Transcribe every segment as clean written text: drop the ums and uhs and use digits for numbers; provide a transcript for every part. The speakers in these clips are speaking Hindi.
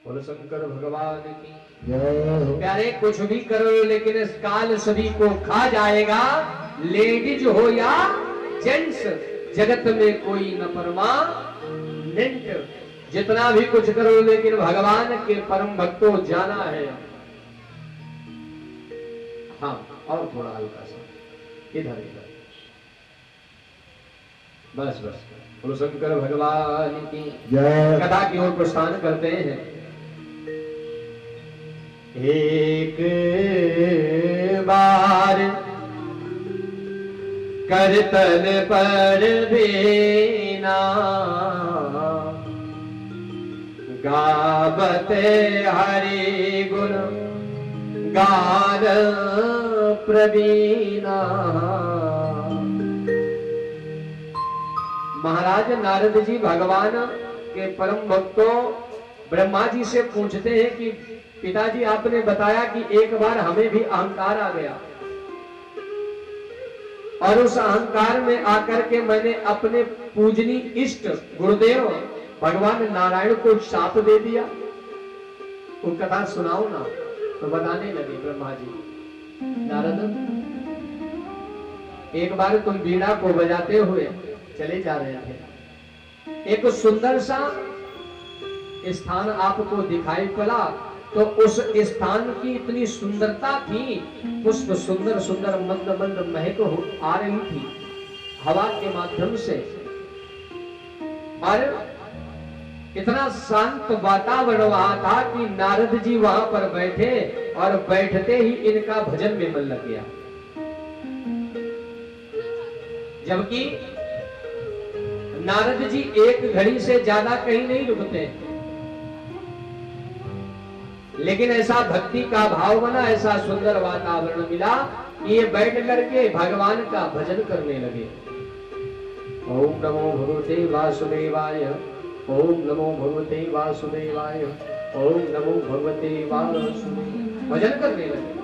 बोलो शंकर भगवान की प्यारे। कुछ भी करो लेकिन इस काल सभी को खा जाएगा, लेडीज हो या जेंट्स, जगत में कोई न परमानेंट। जितना भी कुछ करो लेकिन भगवान के परम भक्तों जाना है। हाँ, और थोड़ा हल्का सा इधर इधर, बस बस। बोलो शंकर भगवान की जय। कथा की ओर प्रस्थान करते हैं। एक बार करतल पर बीना, गावते हरि गुण गान प्रवीणा। महाराज नारद जी भगवान के परम भक्तों ब्रह्मा जी से पूछते हैं कि पिताजी आपने बताया कि एक बार हमें भी अहंकार आ गया और उस अहंकार में आकर के मैंने अपने पूजनी इष्ट गुरुदेव भगवान नारायण को शाप दे दिया। वो कथा सुनाओ ना। तो बताने लगे ब्रह्मा जी, नारद एक बार तुम बीड़ा को बजाते हुए चले जा रहे थे, एक सुंदर सा स्थान आपको दिखाई पड़ा, तो उस स्थान की इतनी सुंदरता थी, पुष्प सुंदर सुंदर मंद मंद महक आ रही थी हवा के माध्यम से, और इतना शांत वातावरण वहां था कि नारद जी वहां पर बैठे और बैठते ही इनका भजन में मन लग गया। जबकि नारद जी एक घड़ी से ज्यादा कहीं नहीं रुकते, लेकिन ऐसा भक्ति का भाव बना, ऐसा सुंदर वातावरण मिला कि ये बैठ करके भगवान का भजन करने लगे। ओम नमो भगवते वासुदेवाय, ओम नमो भगवते वासुदेवाय, ओम नमो भगवते वासुदेवाय, भजन करने लगे।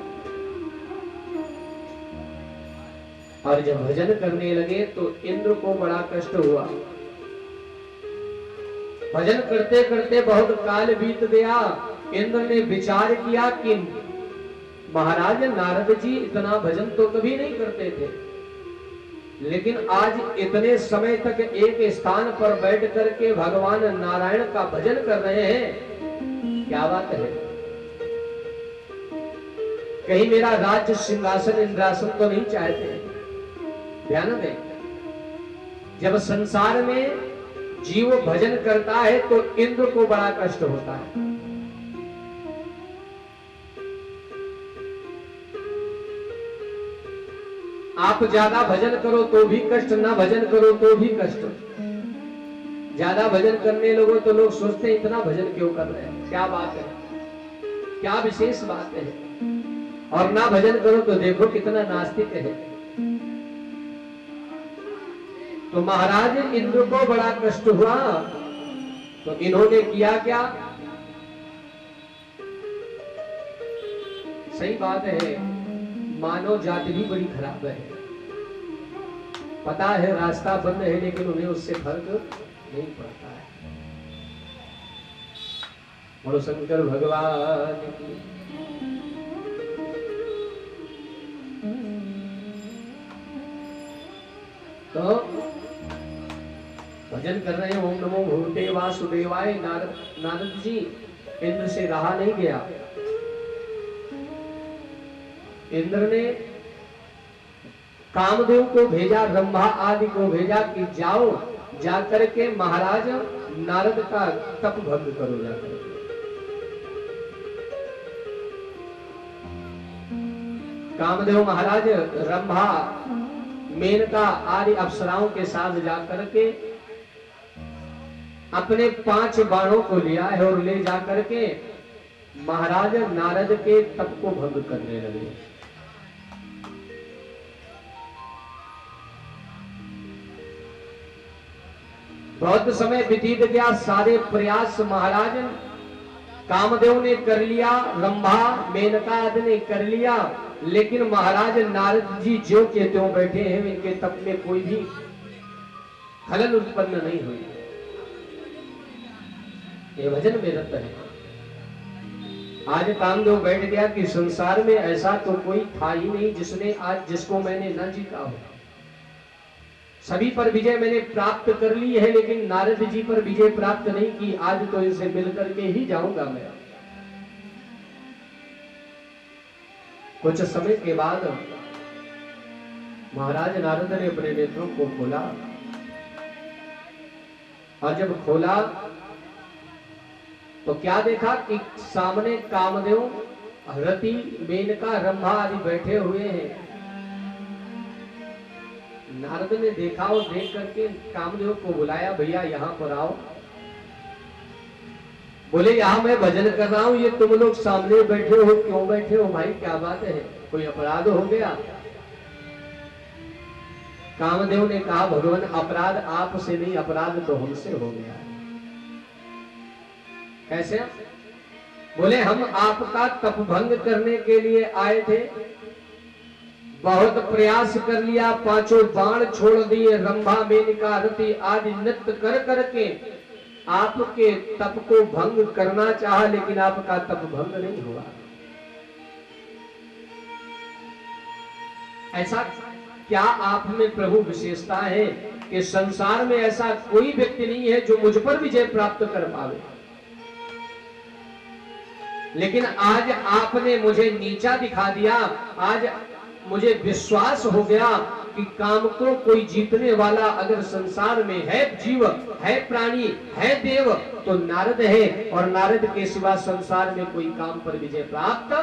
और जब भजन करने लगे तो इंद्र को बड़ा कष्ट हुआ। भजन करते करते बहुत काल बीत गया। इंद्र ने विचार किया कि महाराज नारद जी इतना भजन तो कभी नहीं करते थे, लेकिन आज इतने समय तक एक स्थान पर बैठ करके भगवान नारायण का भजन कर रहे हैं, क्या बात है। कहीं मेरा राज्य सिंहासन इंद्रासन तो नहीं चाहते। ध्यान दें, जब संसार में जीव भजन करता है तो इंद्र को बड़ा कष्ट होता है। आप ज्यादा भजन करो तो भी कष्ट, ना भजन करो तो भी कष्ट। ज्यादा भजन करने लगो तो लोग सोचते हैं इतना भजन क्यों कर रहे हैं, क्या बात है, क्या विशेष बात है। और ना भजन करो तो देखो कितना नास्तिक है। तो महाराज इंद्र को बड़ा कष्ट हुआ, तो इन्होंने किया क्या। सही बात है, मानव जाति भी बड़ी खराब है। पता है रास्ता बंद है, लेकिन उन्हें उससे फर्क नहीं पड़ता है। बोलो शंकर भगवान की। तो भजन कर रहे हैं, ओम नमो भगवते वासुदेवाय। नारद जी इंद्र से रहा नहीं गया। इंद्र ने कामदेव को भेजा, रंभा आदि को भेजा कि जाओ जाकर के महाराज नारद का तप भंग करो। जाकर कामदेव महाराज रंभा मेनका आदि अप्सराओं के साथ जाकर के अपने 5 बाणों को लिया है और ले जाकर के महाराज नारद के तप को भंग करने लगे। बहुत समय व्यतीत गया, सारे प्रयास महाराज कामदेव ने कर लिया, रंभा मेनका आदि ने कर लिया, लेकिन महाराज नारद जी जो के त्यों बैठे हैं, इनके तप में कोई भी खलल उत्पन्न नहीं हुई। ये भजन में रत है। आज कामदेव बैठ गया कि संसार में ऐसा तो कोई था ही नहीं जिसने आज जिसको मैंने न जीता हो। सभी पर विजय मैंने प्राप्त कर ली है, लेकिन नारद जी पर विजय प्राप्त नहीं की। आज तो इनसे मिलकर के ही जाऊंगा मैं। कुछ समय के बाद महाराज नारद ने अपने नेत्रों को खोला, और जब खोला तो क्या देखा कि सामने कामदेव, रति, मेनका, रंभा आदि बैठे हुए हैं। नारद ने देखा और देख करके कामदेव को बुलाया, भैया यहाँ पर आओ। बोले यहाँ मैं भजन कर रहा हूँ, ये तुम लोग सामने बैठे हो, क्यों बैठे हो भाई, क्या बात है, कोई अपराध हो गया? कामदेव ने कहा, भगवान अपराध आपसे नहीं, अपराध तो हमसे हो गया। कैसे? बोले हम आपका तप भंग करने के लिए आए थे, बहुत प्रयास कर लिया, 5 बाण छोड़ दिए, रंभा, मेनका, रति आदि नृत्य कर करके आपके तप को भंग करना चाहा, लेकिन आपका तप भंग नहीं हुआ। ऐसा क्या आप में प्रभु विशेषता है कि संसार में ऐसा कोई व्यक्ति नहीं है जो मुझ पर विजय प्राप्त कर पावे, लेकिन आज आपने मुझे नीचा दिखा दिया। आज मुझे विश्वास हो गया कि काम को कोई जीतने वाला अगर संसार में है, जीव है, प्राणी है, देव, तो नारद है, और नारद के सिवा संसार में कोई काम पर विजय प्राप्त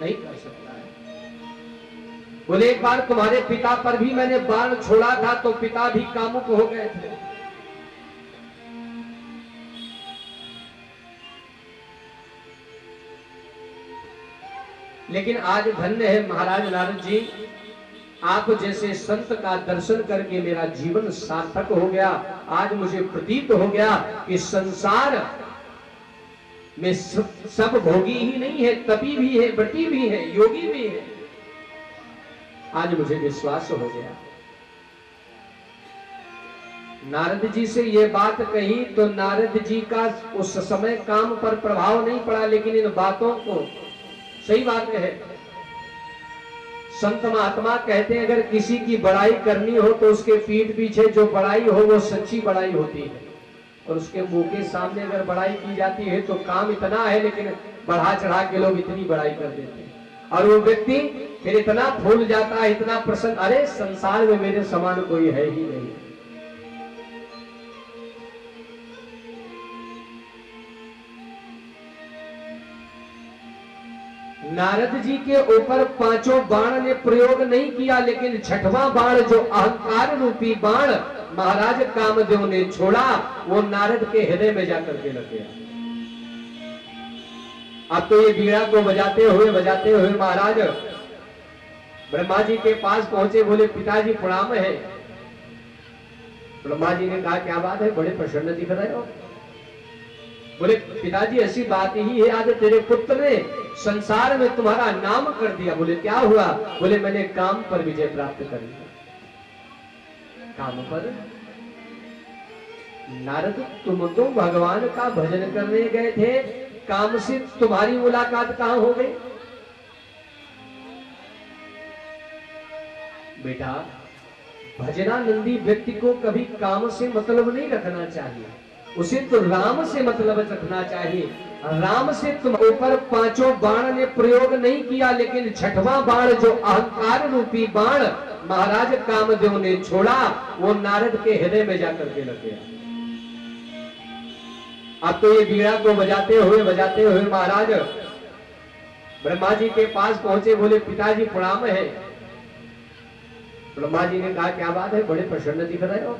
नहीं कर सकता है। बोले एक बार तुम्हारे पिता पर भी मैंने बाण छोड़ा था तो पिता भी कामुक हो गए थे। लेकिन आज धन्य है महाराज नारद जी, आप जैसे संत का दर्शन करके मेरा जीवन सार्थक हो गया। आज मुझे प्रतीत हो गया कि संसार में सब भोगी ही नहीं है, तपी भी है, बटी भी है, योगी भी है। आज मुझे विश्वास हो गया। नारद जी से ये बात कही तो नारद जी का उस समय काम पर प्रभाव नहीं पड़ा, लेकिन इन बातों को, सही बात है, संत महात्मा कहते हैं अगर किसी की बड़ाई करनी हो तो उसके पीठ पीछे जो बड़ाई हो वो सच्ची बड़ाई होती है, और उसके मुंह के सामने अगर बड़ाई की जाती है तो काम इतना है, लेकिन बढ़ा चढ़ा के लोग इतनी बड़ाई कर देते हैं, और वो व्यक्ति फिर इतना फूल जाता है, इतना प्रसन्न, अरे संसार में मेरे समान कोई है ही नहीं। नारद जी के ऊपर 5 बाण ने प्रयोग नहीं किया, लेकिन 6वां बाण जो अहंकार रूपी बाण महाराज कामदेव ने छोड़ा, वो नारद के हृदय में जाकर के लग गया। अब तो ये बीड़ा को बजाते हुए महाराज ब्रह्मा जी के पास पहुंचे। बोले पिताजी प्रणाम है। ब्रह्मा जी ने कहा क्या बात है, बड़े प्रसन्न दिख रहे हो। बोले पिताजी ऐसी बात ही है, आज तेरे पुत्र ने संसार में तुम्हारा नाम कर दिया। बोले क्या हुआ? बोले मैंने काम पर विजय प्राप्त कर लिया। काम पर? नारद तुम तो भगवान का भजन करने गए थे, काम से तुम्हारी मुलाकात कहां हो गई? बेटा, भजनानंदी व्यक्ति को कभी काम से मतलब नहीं रखना चाहिए, उसे तो राम से मतलब रखना चाहिए। राम से तुम ऊपर 5 बाण ने प्रयोग नहीं किया, लेकिन 6वां बाण जो अहंकार रूपी बाण महाराज कामदेव ने छोड़ा, वो नारद के हृदय में जाकर के लग गया। अब तो ये बीड़ा को बजाते हुए महाराज ब्रह्मा जी के पास पहुंचे। बोले पिताजी प्रणाम है। ब्रह्मा जी ने कहा क्या बात है, बड़े प्रसन्न दिख रहे हो।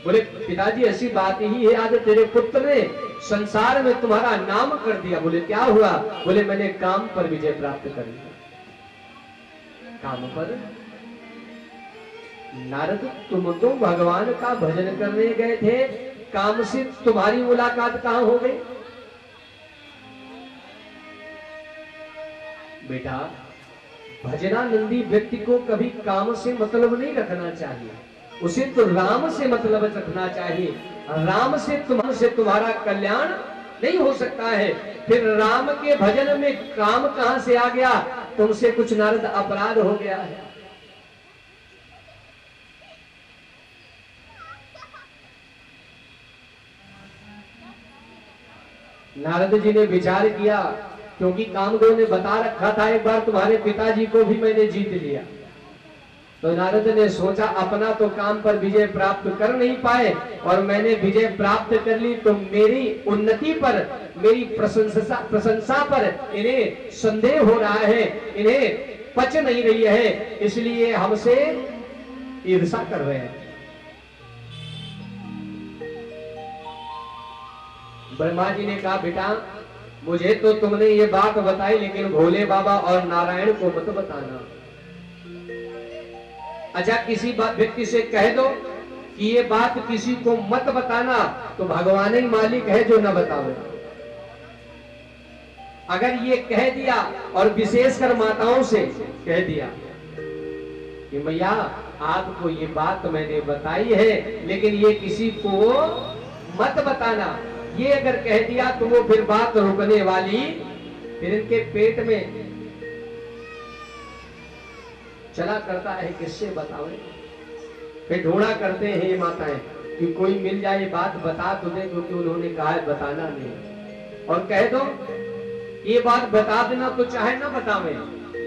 बोले पिताजी ऐसी बात ही है, आज तेरे पुत्र ने संसार में तुम्हारा नाम कर दिया। बोले क्या हुआ? बोले मैंने काम पर विजय प्राप्त कर लिया। काम पर? नारद तुम तो भगवान का भजन करने गए थे, काम से तुम्हारी मुलाकात कहां हो गई? बेटा, भजनानंदी व्यक्ति को कभी काम से मतलब नहीं रखना चाहिए, उसे तो राम से मतलब रखना चाहिए। राम से तुम्हारा कल्याण नहीं हो सकता है। फिर राम के भजन में काम कहां से आ गया? तुमसे कुछ नारद अपराध हो गया है। नारद जी ने विचार किया, क्योंकि कामदेव ने बता रखा था एक बार तुम्हारे पिताजी को भी मैंने जीत लिया। तो नारद ने सोचा अपना तो काम पर विजय प्राप्त कर नहीं पाए और मैंने विजय प्राप्त कर ली, तो मेरी उन्नति पर, मेरी प्रशंसा पर इन्हें संदेह हो रहा है, इन्हें पच नहीं रही है, इसलिए हमसे ईर्षा कर रहे हैं। ब्रह्मा जी ने कहा, बेटा मुझे तो तुमने ये बात बताई, लेकिन भोले बाबा और नारायण को मत बताना। अच्छा, किसी व्यक्ति से कह दो कि ये बात किसी को मत बताना, तो भगवान ही मालिक है जो न बतावे। अगर ये कह दिया, और विशेषकर माताओं से कह दिया कि मैया आपको ये बात मैंने बताई है, लेकिन ये किसी को मत बताना, ये अगर कह दिया तो वो फिर बात रुकने वाली, फिर इनके पेट में चला करता है किससे बतावे। फिर ढूंढा करते हैं ये माताएं कि कोई मिल जाए बात बता तो दे, क्योंकि उन्होंने कहा है बताना नहीं। और कह दो ये बात बता देना, तो चाहे ना बतावे,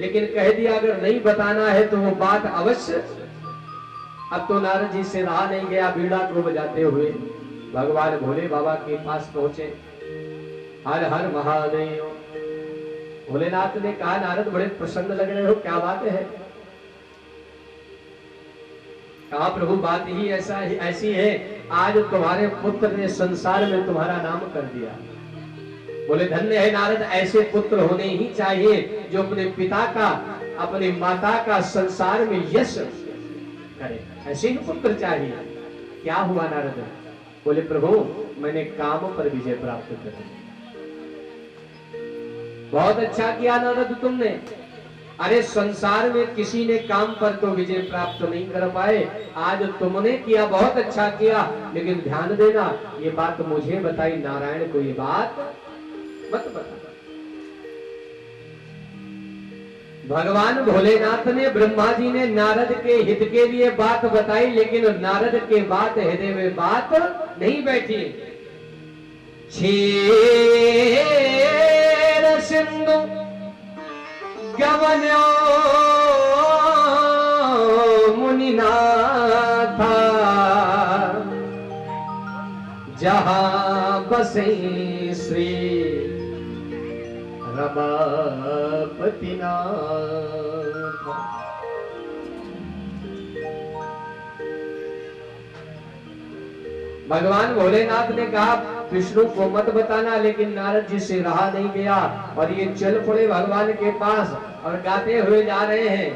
लेकिन कह दिया अगर नहीं बताना है तो वो बात अवश्य। अब तो नारद जी से रहा नहीं गया, बीड़ा को बजाते हुए भगवान भोले बाबा के पास पहुंचे। हर हर महादेव। भोलेनाथ ने कहा, नारद बड़े प्रसन्न लग रहे हो, क्या बात है? कहा, प्रभु बात ही ऐसी है, आज तुम्हारे पुत्र ने संसार में तुम्हारा नाम कर दिया। बोले, धन्य है नारद, ऐसे पुत्र होने ही चाहिए जो अपने पिता का, अपनी माता का संसार में यश करे, ऐसे ही पुत्र चाहिए। क्या हुआ नारद? बोले, प्रभु मैंने काम पर विजय प्राप्त कर ली। बहुत अच्छा किया नारद तुमने। अरे संसार में किसी ने काम पर तो विजय प्राप्त नहीं कर पाए, आज तुमने किया, बहुत अच्छा किया। लेकिन ध्यान देना, ये बात मुझे बताई, नारायण को ये बात मत बता। भगवान भोलेनाथ ने, ब्रह्मा जी ने नारद के हित के लिए बात बताई, लेकिन नारद के बात हृदय में बात नहीं बैठी। क्षीर सिंधु गमन्यो मुनिनाथा, जहां बसे श्री रमापति नाथ। भगवान भोलेनाथ ने कहा, विष्णु को मत बताना, लेकिन नारद जी से रहा नहीं गया और ये चल पड़े भगवान के पास और गाते हुए जा रहे हैं,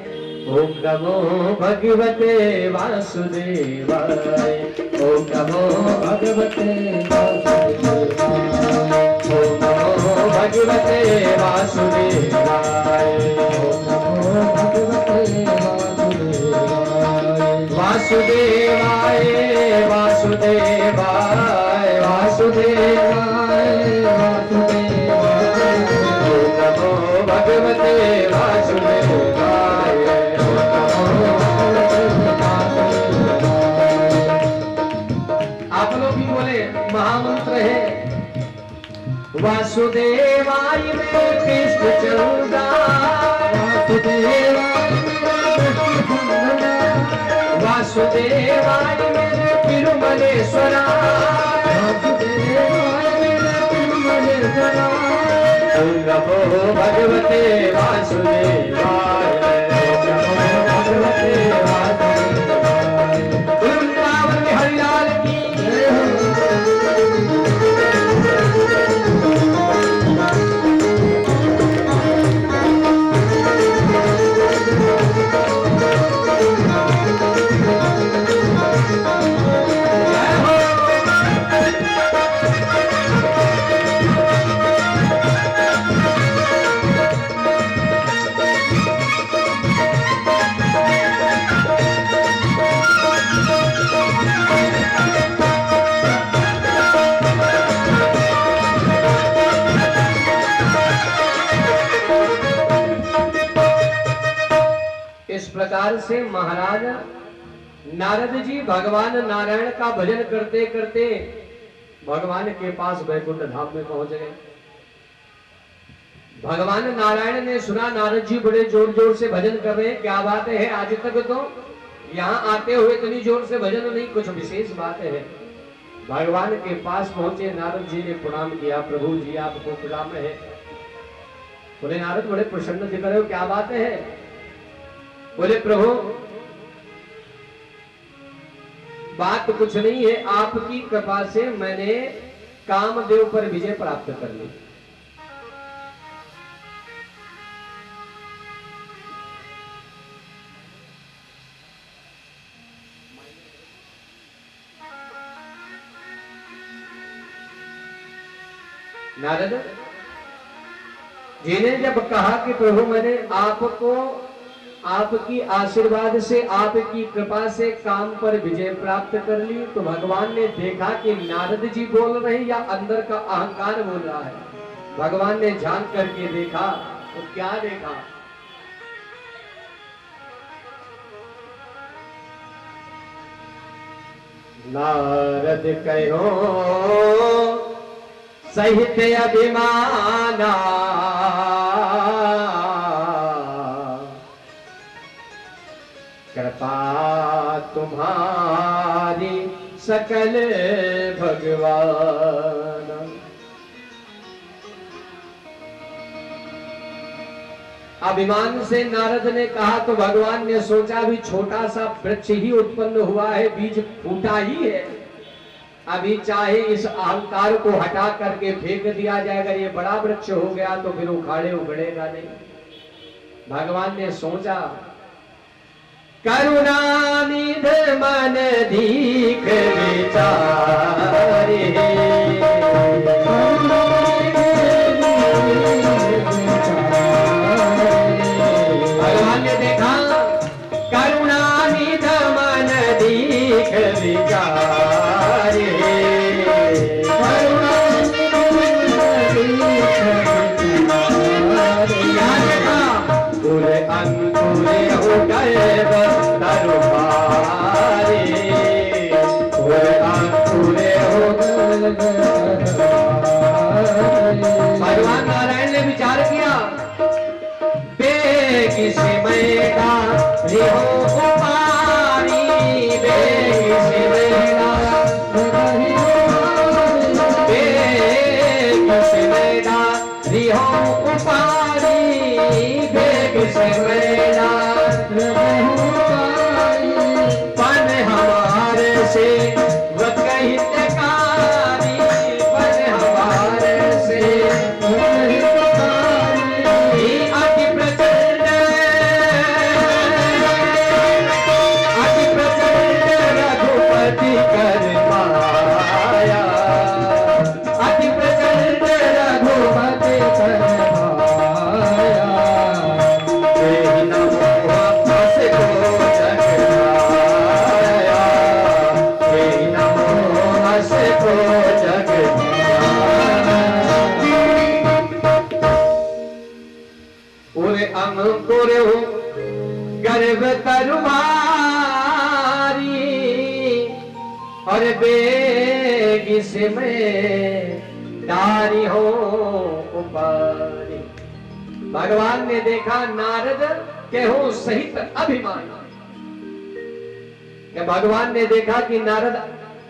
ओम नमो भगवते वासुदेवाय, ओम नमो भगवते वासुदेवाय, ओम नमो भगवते वासुदेवाय, ओम नमो भगवते वासुदेवाय, वासुदेवाय वासुदेवाय वासुदेवाय वासुदेवाय, ओम नमो भगवते वासुदेवाय, ओम नमो भगवते वासुदेवाय। आप लोग भी बोले, महामंत्र है वासुदेवाय में कृष्ण चंद्रा, वासुदेवाय वासुदेवाय मेरे तिरुमलेश्वरा, वासुदेवाय मेरे तिरुमलेश्वरा, ओम नमो भगवते वासुदेवाय, ओम नमो भगवते वासुदेवाय। वृंदावन में हरिलाल की जय हो। प्रकार से महाराज नारद जी भगवान नारायण का भजन करते करते भगवान के पास वैकुंठ धाम में पहुंच गए। भगवान नारायण ने सुना नारद जी बड़े जोर जोर से भजन कर रहे हैं, क्या बात है, आज तक तो यहाँ आते हुए इतनी जोर से भजन नहीं, कुछ विशेष बात है। भगवान के पास पहुंचे, नारद जी ने प्रणाम किया, प्रभु जी आपको प्रणाम है। बोले नारद बड़े प्रसन्न दिख रहे हो, क्या बात है? बोले प्रभु बात कुछ नहीं है, आपकी कृपा से मैंने कामदेव पर विजय प्राप्त कर ली। नारद जी ने जब कहा कि प्रभु मैंने आपको आपकी आशीर्वाद से आपकी कृपा से काम पर विजय प्राप्त कर ली, तो भगवान ने देखा कि नारद जी बोल रहे या अंदर का अहंकार बोल रहा है। भगवान ने झांक करके देखा तो क्या देखा? नारद कहो सहित अभिमाना कृपा तुम्हारी सकल भगवान। अभिमान से नारद ने कहा तो भगवान ने सोचा भी छोटा सा वृक्ष ही उत्पन्न हुआ है, बीज फूटा ही है, अभी चाहे इस अहंकार को हटा करके फेंक दिया जाएगा, ये बड़ा वृक्ष हो गया तो फिर उखाड़े उगड़ेगा नहीं। भगवान ने सोचा करुणानिध मन दीख विचारे, भगवान ने देखा करुणानिध मन दीख विचारे, अंकुर हो गए तरुहारे, अंकुर हो भगवान नारायण ने विचार किया, बेगी से मैडा रिहो कुमारी, बेगी से मैडा, बेगी से मैडा रिहो कुमारी, बेगी से मैडा पन हमारे से वो कहित कारी, पन हमारे से अति प्रचंड, अति प्रचंड रघुपति कर माया, अति प्रचंड रघुपति कर माया, अंकुर हो गर्भ तरुमारी और बेगी से मैं डारी हो उपारी। भगवान ने देखा नारद के हो सहित अभिमान, कि भगवान ने देखा कि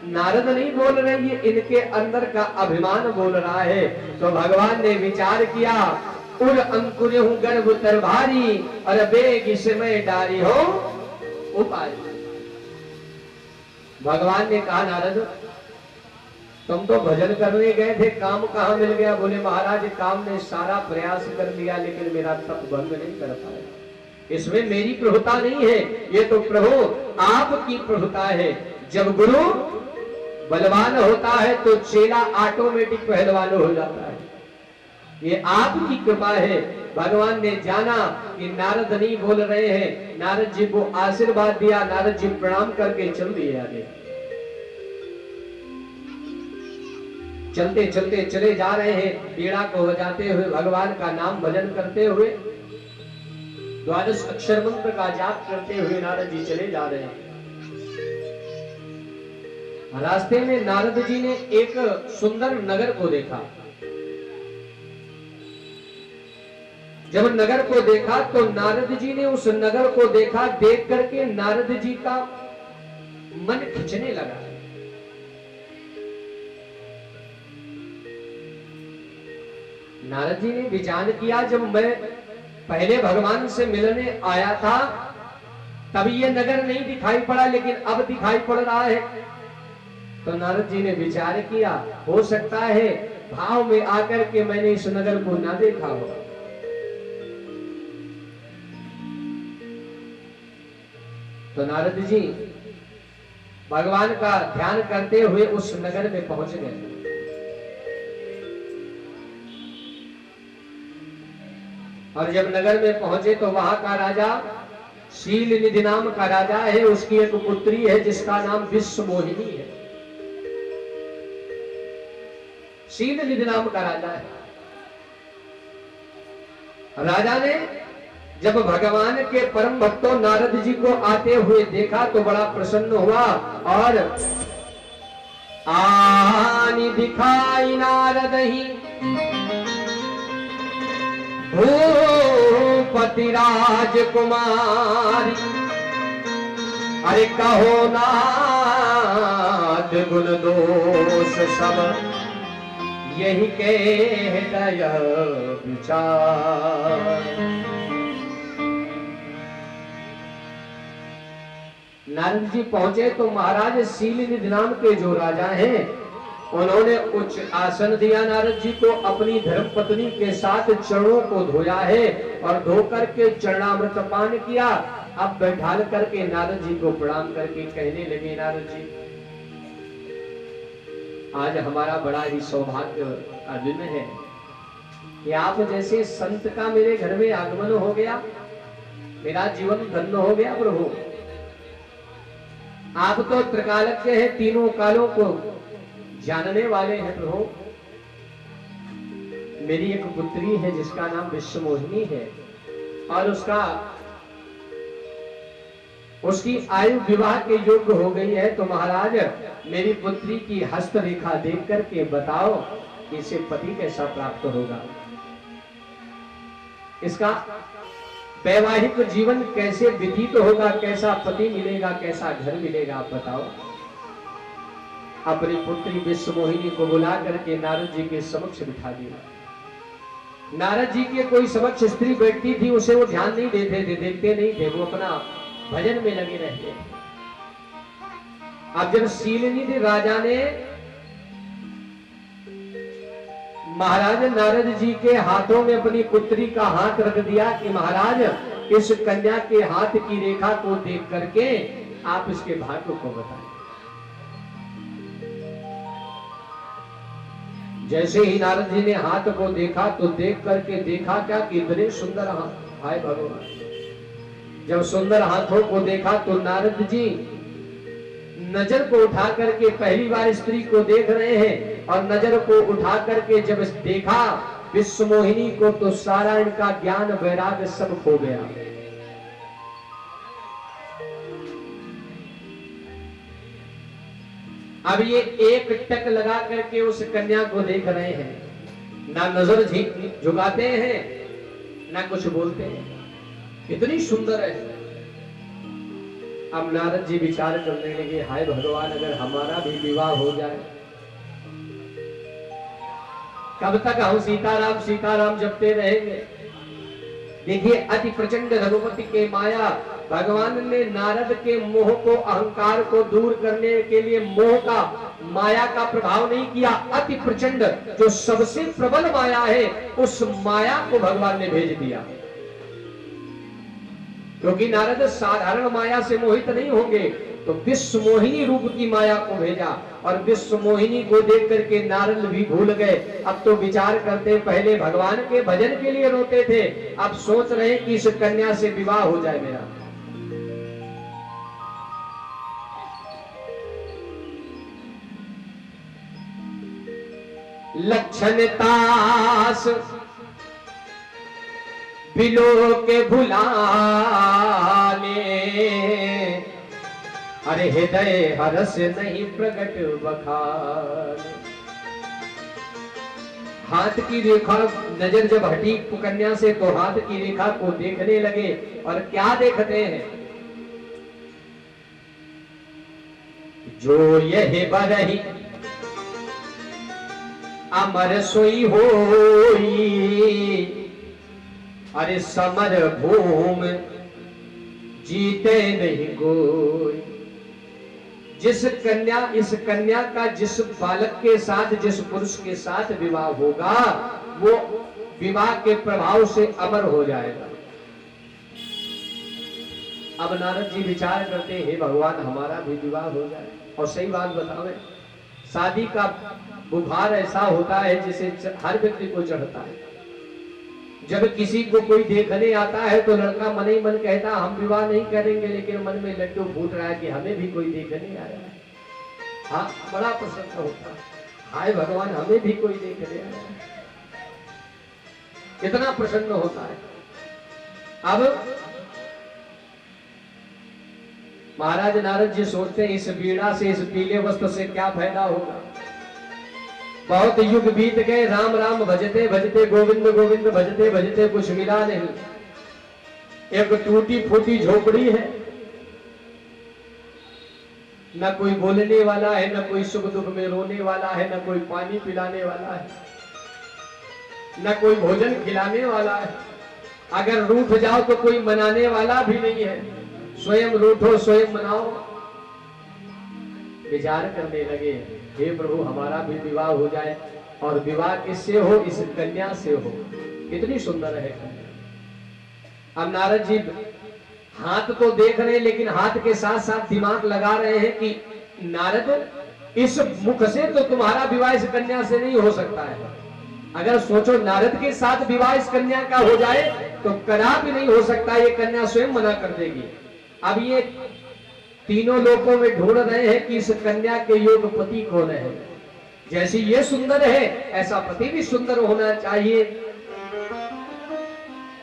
नारद नहीं बोल रही है, इनके अंदर का अभिमान बोल रहा है। तो भगवान ने विचार किया उर अंकुर हूं गर्भ तर भारी और बेग इसमें डारी हो उपारी। भगवान ने कहा नारद तुम तो भजन करने गए थे, काम कहां मिल गया? बोले महाराज काम ने सारा प्रयास कर लिया लेकिन मेरा तप भंग नहीं कर पाया, इसमें मेरी प्रभुता नहीं है, ये तो प्रभु आपकी प्रभुता है। जब गुरु बलवान होता है तो चेला ऑटोमेटिक पहलवान हो जाता है, ये आपकी कृपा है। भगवान ने जाना कि नारद नहीं बोल रहे हैं, नारद जी को आशीर्वाद दिया, नारद जी प्रणाम करके चल दिए आगे। चलते चलते चले जा रहे हैं, पीड़ा को बजाते हुए, भगवान का नाम भजन करते हुए। द्वादश अक्षर मंत्र का जाप करते हुए नारद जी चले जा रहे हैं। रास्ते में नारद जी ने एक सुंदर नगर को देखा। जब नगर को देखा तो नारद जी ने उस नगर को देखा, देख करके नारद जी का मन खिंचने लगा। नारद जी ने विचार किया, जब मैं पहले भगवान से मिलने आया था तब ये नगर नहीं दिखाई पड़ा, लेकिन अब दिखाई पड़ रहा है। तो नारद जी ने विचार किया, हो सकता है भाव में आकर के मैंने इस नगर को ना देखा हो। तो नारद जी भगवान का ध्यान करते हुए उस नगर में पहुंच गए। और जब नगर में पहुंचे तो वहां का राजा शील निधि नाम का राजा है, उसकी एक पुत्री है जिसका नाम विश्व मोहिनी है। शील निधि नाम का राजा है। राजा ने जब भगवान के परम भक्तों नारद जी को आते हुए देखा तो बड़ा प्रसन्न हुआ और आनी दिखाई नारद ही भूपति राजकुमारी, अरे कहो नाथ गुण दोष सब यही कह दया विचार। नारद जी पहुंचे तो महाराज शीलनिधि नाम के जो राजा हैं उन्होंने उच्च आसन दिया नारद जी को, अपनी धर्म पत्नी के साथ चरणों को धोया है और धोकर के चरणामृत पान किया। अब बैठाल करके नारद जी को प्रणाम करके कहने लगे, नारद जी आज हमारा बड़ा ही सौभाग्य का दिन है कि आप जैसे संत का मेरे घर में आगमन हो गया, मेरा जीवन धन्य हो गया। प्रभु आप तो त्रिकालज्ञ हैं, तीनों कालों को जानने वाले हैं। प्रभु मेरी एक पुत्री है जिसका नाम विश्व मोहिनी है और उसकी आयु विवाह के योग्य हो गई है। तो महाराज मेरी पुत्री की हस्तरेखा देख करके बताओ कि इसे पति कैसा प्राप्त होगा, इसका वैवाहिक जीवन कैसे व्यतीत होगा, कैसा पति मिलेगा, कैसा घर मिलेगा, आप बताओ। अपनी पुत्री विश्व मोहिनी को बुला करके नारद जी के समक्ष बिठा दिया। नारद जी के कोई समक्ष स्त्री बैठती थी उसे वो ध्यान नहीं देते थे, देखते नहीं थे, वो अपना भजन में लगे रहते। अब जब शीलनिधि राजा ने महाराज नारद जी के हाथों में अपनी पुत्री का हाथ रख दिया कि महाराज इस कन्या के हाथ की रेखा को देख करके आप इसके भाग्य को बताएं। जैसे ही नारद जी ने हाथ को देखा तो देख करके देखा क्या कि इतने सुंदर हाथ, हाय भगवान। जब सुंदर हाथों को देखा तो नारद जी नजर को उठा करके पहली बार स्त्री को देख रहे हैं और नजर को उठा करके जब देखा विश्व मोहिनी को तो सारा इनका ज्ञान वैराग्य सब खो गया। अब ये एक टक लगा करके उस कन्या को देख रहे हैं, ना नजर झुकाते हैं ना कुछ बोलते हैं, इतनी सुंदर है। अब नारद जी विचार करने लगे, हाय भगवान अगर हमारा भी विवाह हो जाए, कब तक हम सीताराम सीताराम जपते रहेंगे। देखिए अति प्रचंड रघुपति के माया, भगवान ने नारद के मोह को, अहंकार को दूर करने के लिए मोह का, माया का प्रभाव नहीं किया। अति प्रचंड जो सबसे प्रबल माया है उस माया को भगवान ने भेज दिया, क्योंकि नारद साधारण माया से मोहित नहीं होंगे। तो विश्व मोहिनी रूप की माया को भेजा और विश्व मोहिनी को देख करके नारद भी भूल गए। अब तो विचार करते, पहले भगवान के भजन के लिए रोते थे, अब सोच रहे कि इस कन्या से विवाह हो जाए मेरा। लक्षण तास बिलो के भुला ले, अरे हृदय हरस नहीं प्रकट बखान। हाथ की रेखा, नजर जब हटी कन्या से तो हाथ की रेखा को देखने लगे, और क्या देखते हैं, जो यह बरही अमर सोई होई, अरे समर भूम जीते नहीं कोई। जिस कन्या, इस कन्या का जिस बालक के साथ, जिस पुरुष के साथ विवाह होगा, वो विवाह के प्रभाव से अमर हो जाएगा। अब नारद जी विचार करते हैं, हे भगवान हमारा भी विवाह हो जाए। और सही बात बतावे, शादी का बुखार ऐसा होता है जिसे हर व्यक्ति को चढ़ता है। जब किसी को कोई देखने आता है तो लड़का मन ही मन कहता हम विवाह नहीं करेंगे, लेकिन मन में लड्डू फूट रहा है कि हमें भी कोई देखने आया है। हाँ, बड़ा प्रसन्न होता है, हाय भगवान हमें भी कोई देखने आया है, कितना प्रसन्न होता है। अब महाराज नारद जी सोचते हैं इस वीणा से, इस पीले वस्त्र से क्या फायदा होगा। बहुत युग बीत गए, राम राम भजते भजते, गोविंद गोविंद भजते भजते कुछ मिला नहीं। एक टूटी फूटी झोपड़ी है, न कोई बोलने वाला है, न कोई सुख दुख में रोने वाला है, न कोई पानी पिलाने वाला है, न कोई भोजन खिलाने वाला है। अगर रूठ जाओ तो कोई मनाने वाला भी नहीं है, स्वयं रूठो स्वयं मनाओ। विचार करने लगे, हे प्रभु हमारा भी विवाह हो जाए, और विवाह किससे हो, इस कन्या से हो। कितनी सुंदर है कन्या। अब नारद जी हाथ तो देख रहे हैं, लेकिन हाथ के साथ साथ दिमाग लगा रहे हैं कि नारद इस मुख से तो तुम्हारा विवाह इस कन्या से नहीं हो सकता है। अगर सोचो नारद के साथ विवाह इस कन्या का हो जाए तो कदा भी नहीं हो सकता, ये कन्या स्वयं मना कर देगी। अब ये तीनों लोकों में ढूंढ रहे हैं कि इस कन्या के योग पति कौन है। जैसी ये सुंदर है ऐसा पति भी सुंदर होना चाहिए।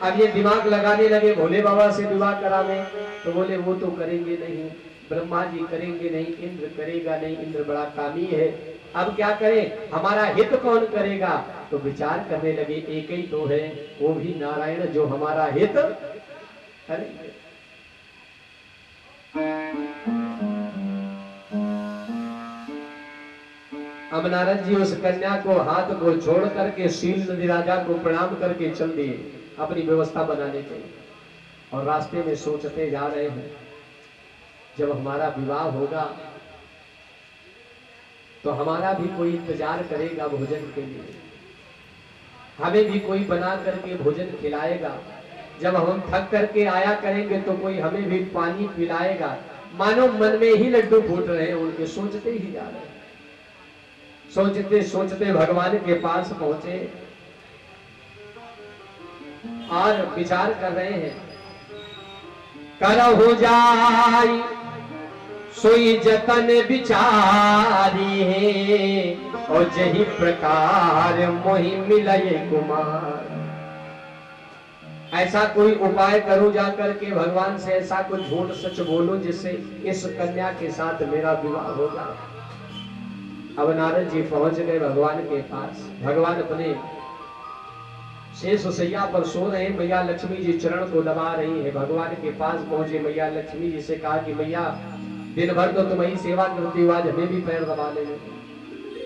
अब ये दिमाग लगाने लगे, भोले बाबा से विवाह करावे तो बोले वो तो करेंगे नहीं, ब्रह्मा जी करेंगे नहीं, इंद्र करेगा नहीं, इंद्र बड़ा कामी है। अब क्या करें, हमारा हित कौन करेगा। तो विचार करने लगे, एक ही तो है, वो भी नारायण जो हमारा हित करेंगे। अब नारद जी उस कन्या को हाथ को छोड़ करके शील नदी राजा को प्रणाम करके चल दिए अपनी व्यवस्था बनाने के लिए। और रास्ते में सोचते जा रहे हैं, जब हमारा विवाह होगा तो हमारा भी कोई इंतजार करेगा भोजन के लिए, हमें भी कोई बना करके भोजन खिलाएगा। जब हम थक करके आया करेंगे तो कोई हमें भी पानी पिलाएगा। मानो मन में ही लड्डू फूट रहे हैं उनके, सोचते ही जा रहे हैं। सोचते सोचते भगवान के पास पहुंचे और विचार कर रहे हैं, कर हो जाई सोई जतन विचारी है, और जही प्रकार मोहि मिलये कुमार। ऐसा कोई उपाय करूं जाकर के भगवान से, ऐसा कुछ झूठ सच बोलूं जिससे इस कन्या के साथ मेरा विवाह हो जाए। अब नारद जी पहुंच गए भगवान के पास। भगवान अपने शेष सैया पर सो रहे हैं, मैया लक्ष्मी जी चरण को दबा रही है। भगवान के पास पहुंचे, मैया लक्ष्मी जी से कहा कि मैया दिन भर तो तुम्हारी सेवा करती हूँ, आज हमें भी पैर दबा लेने।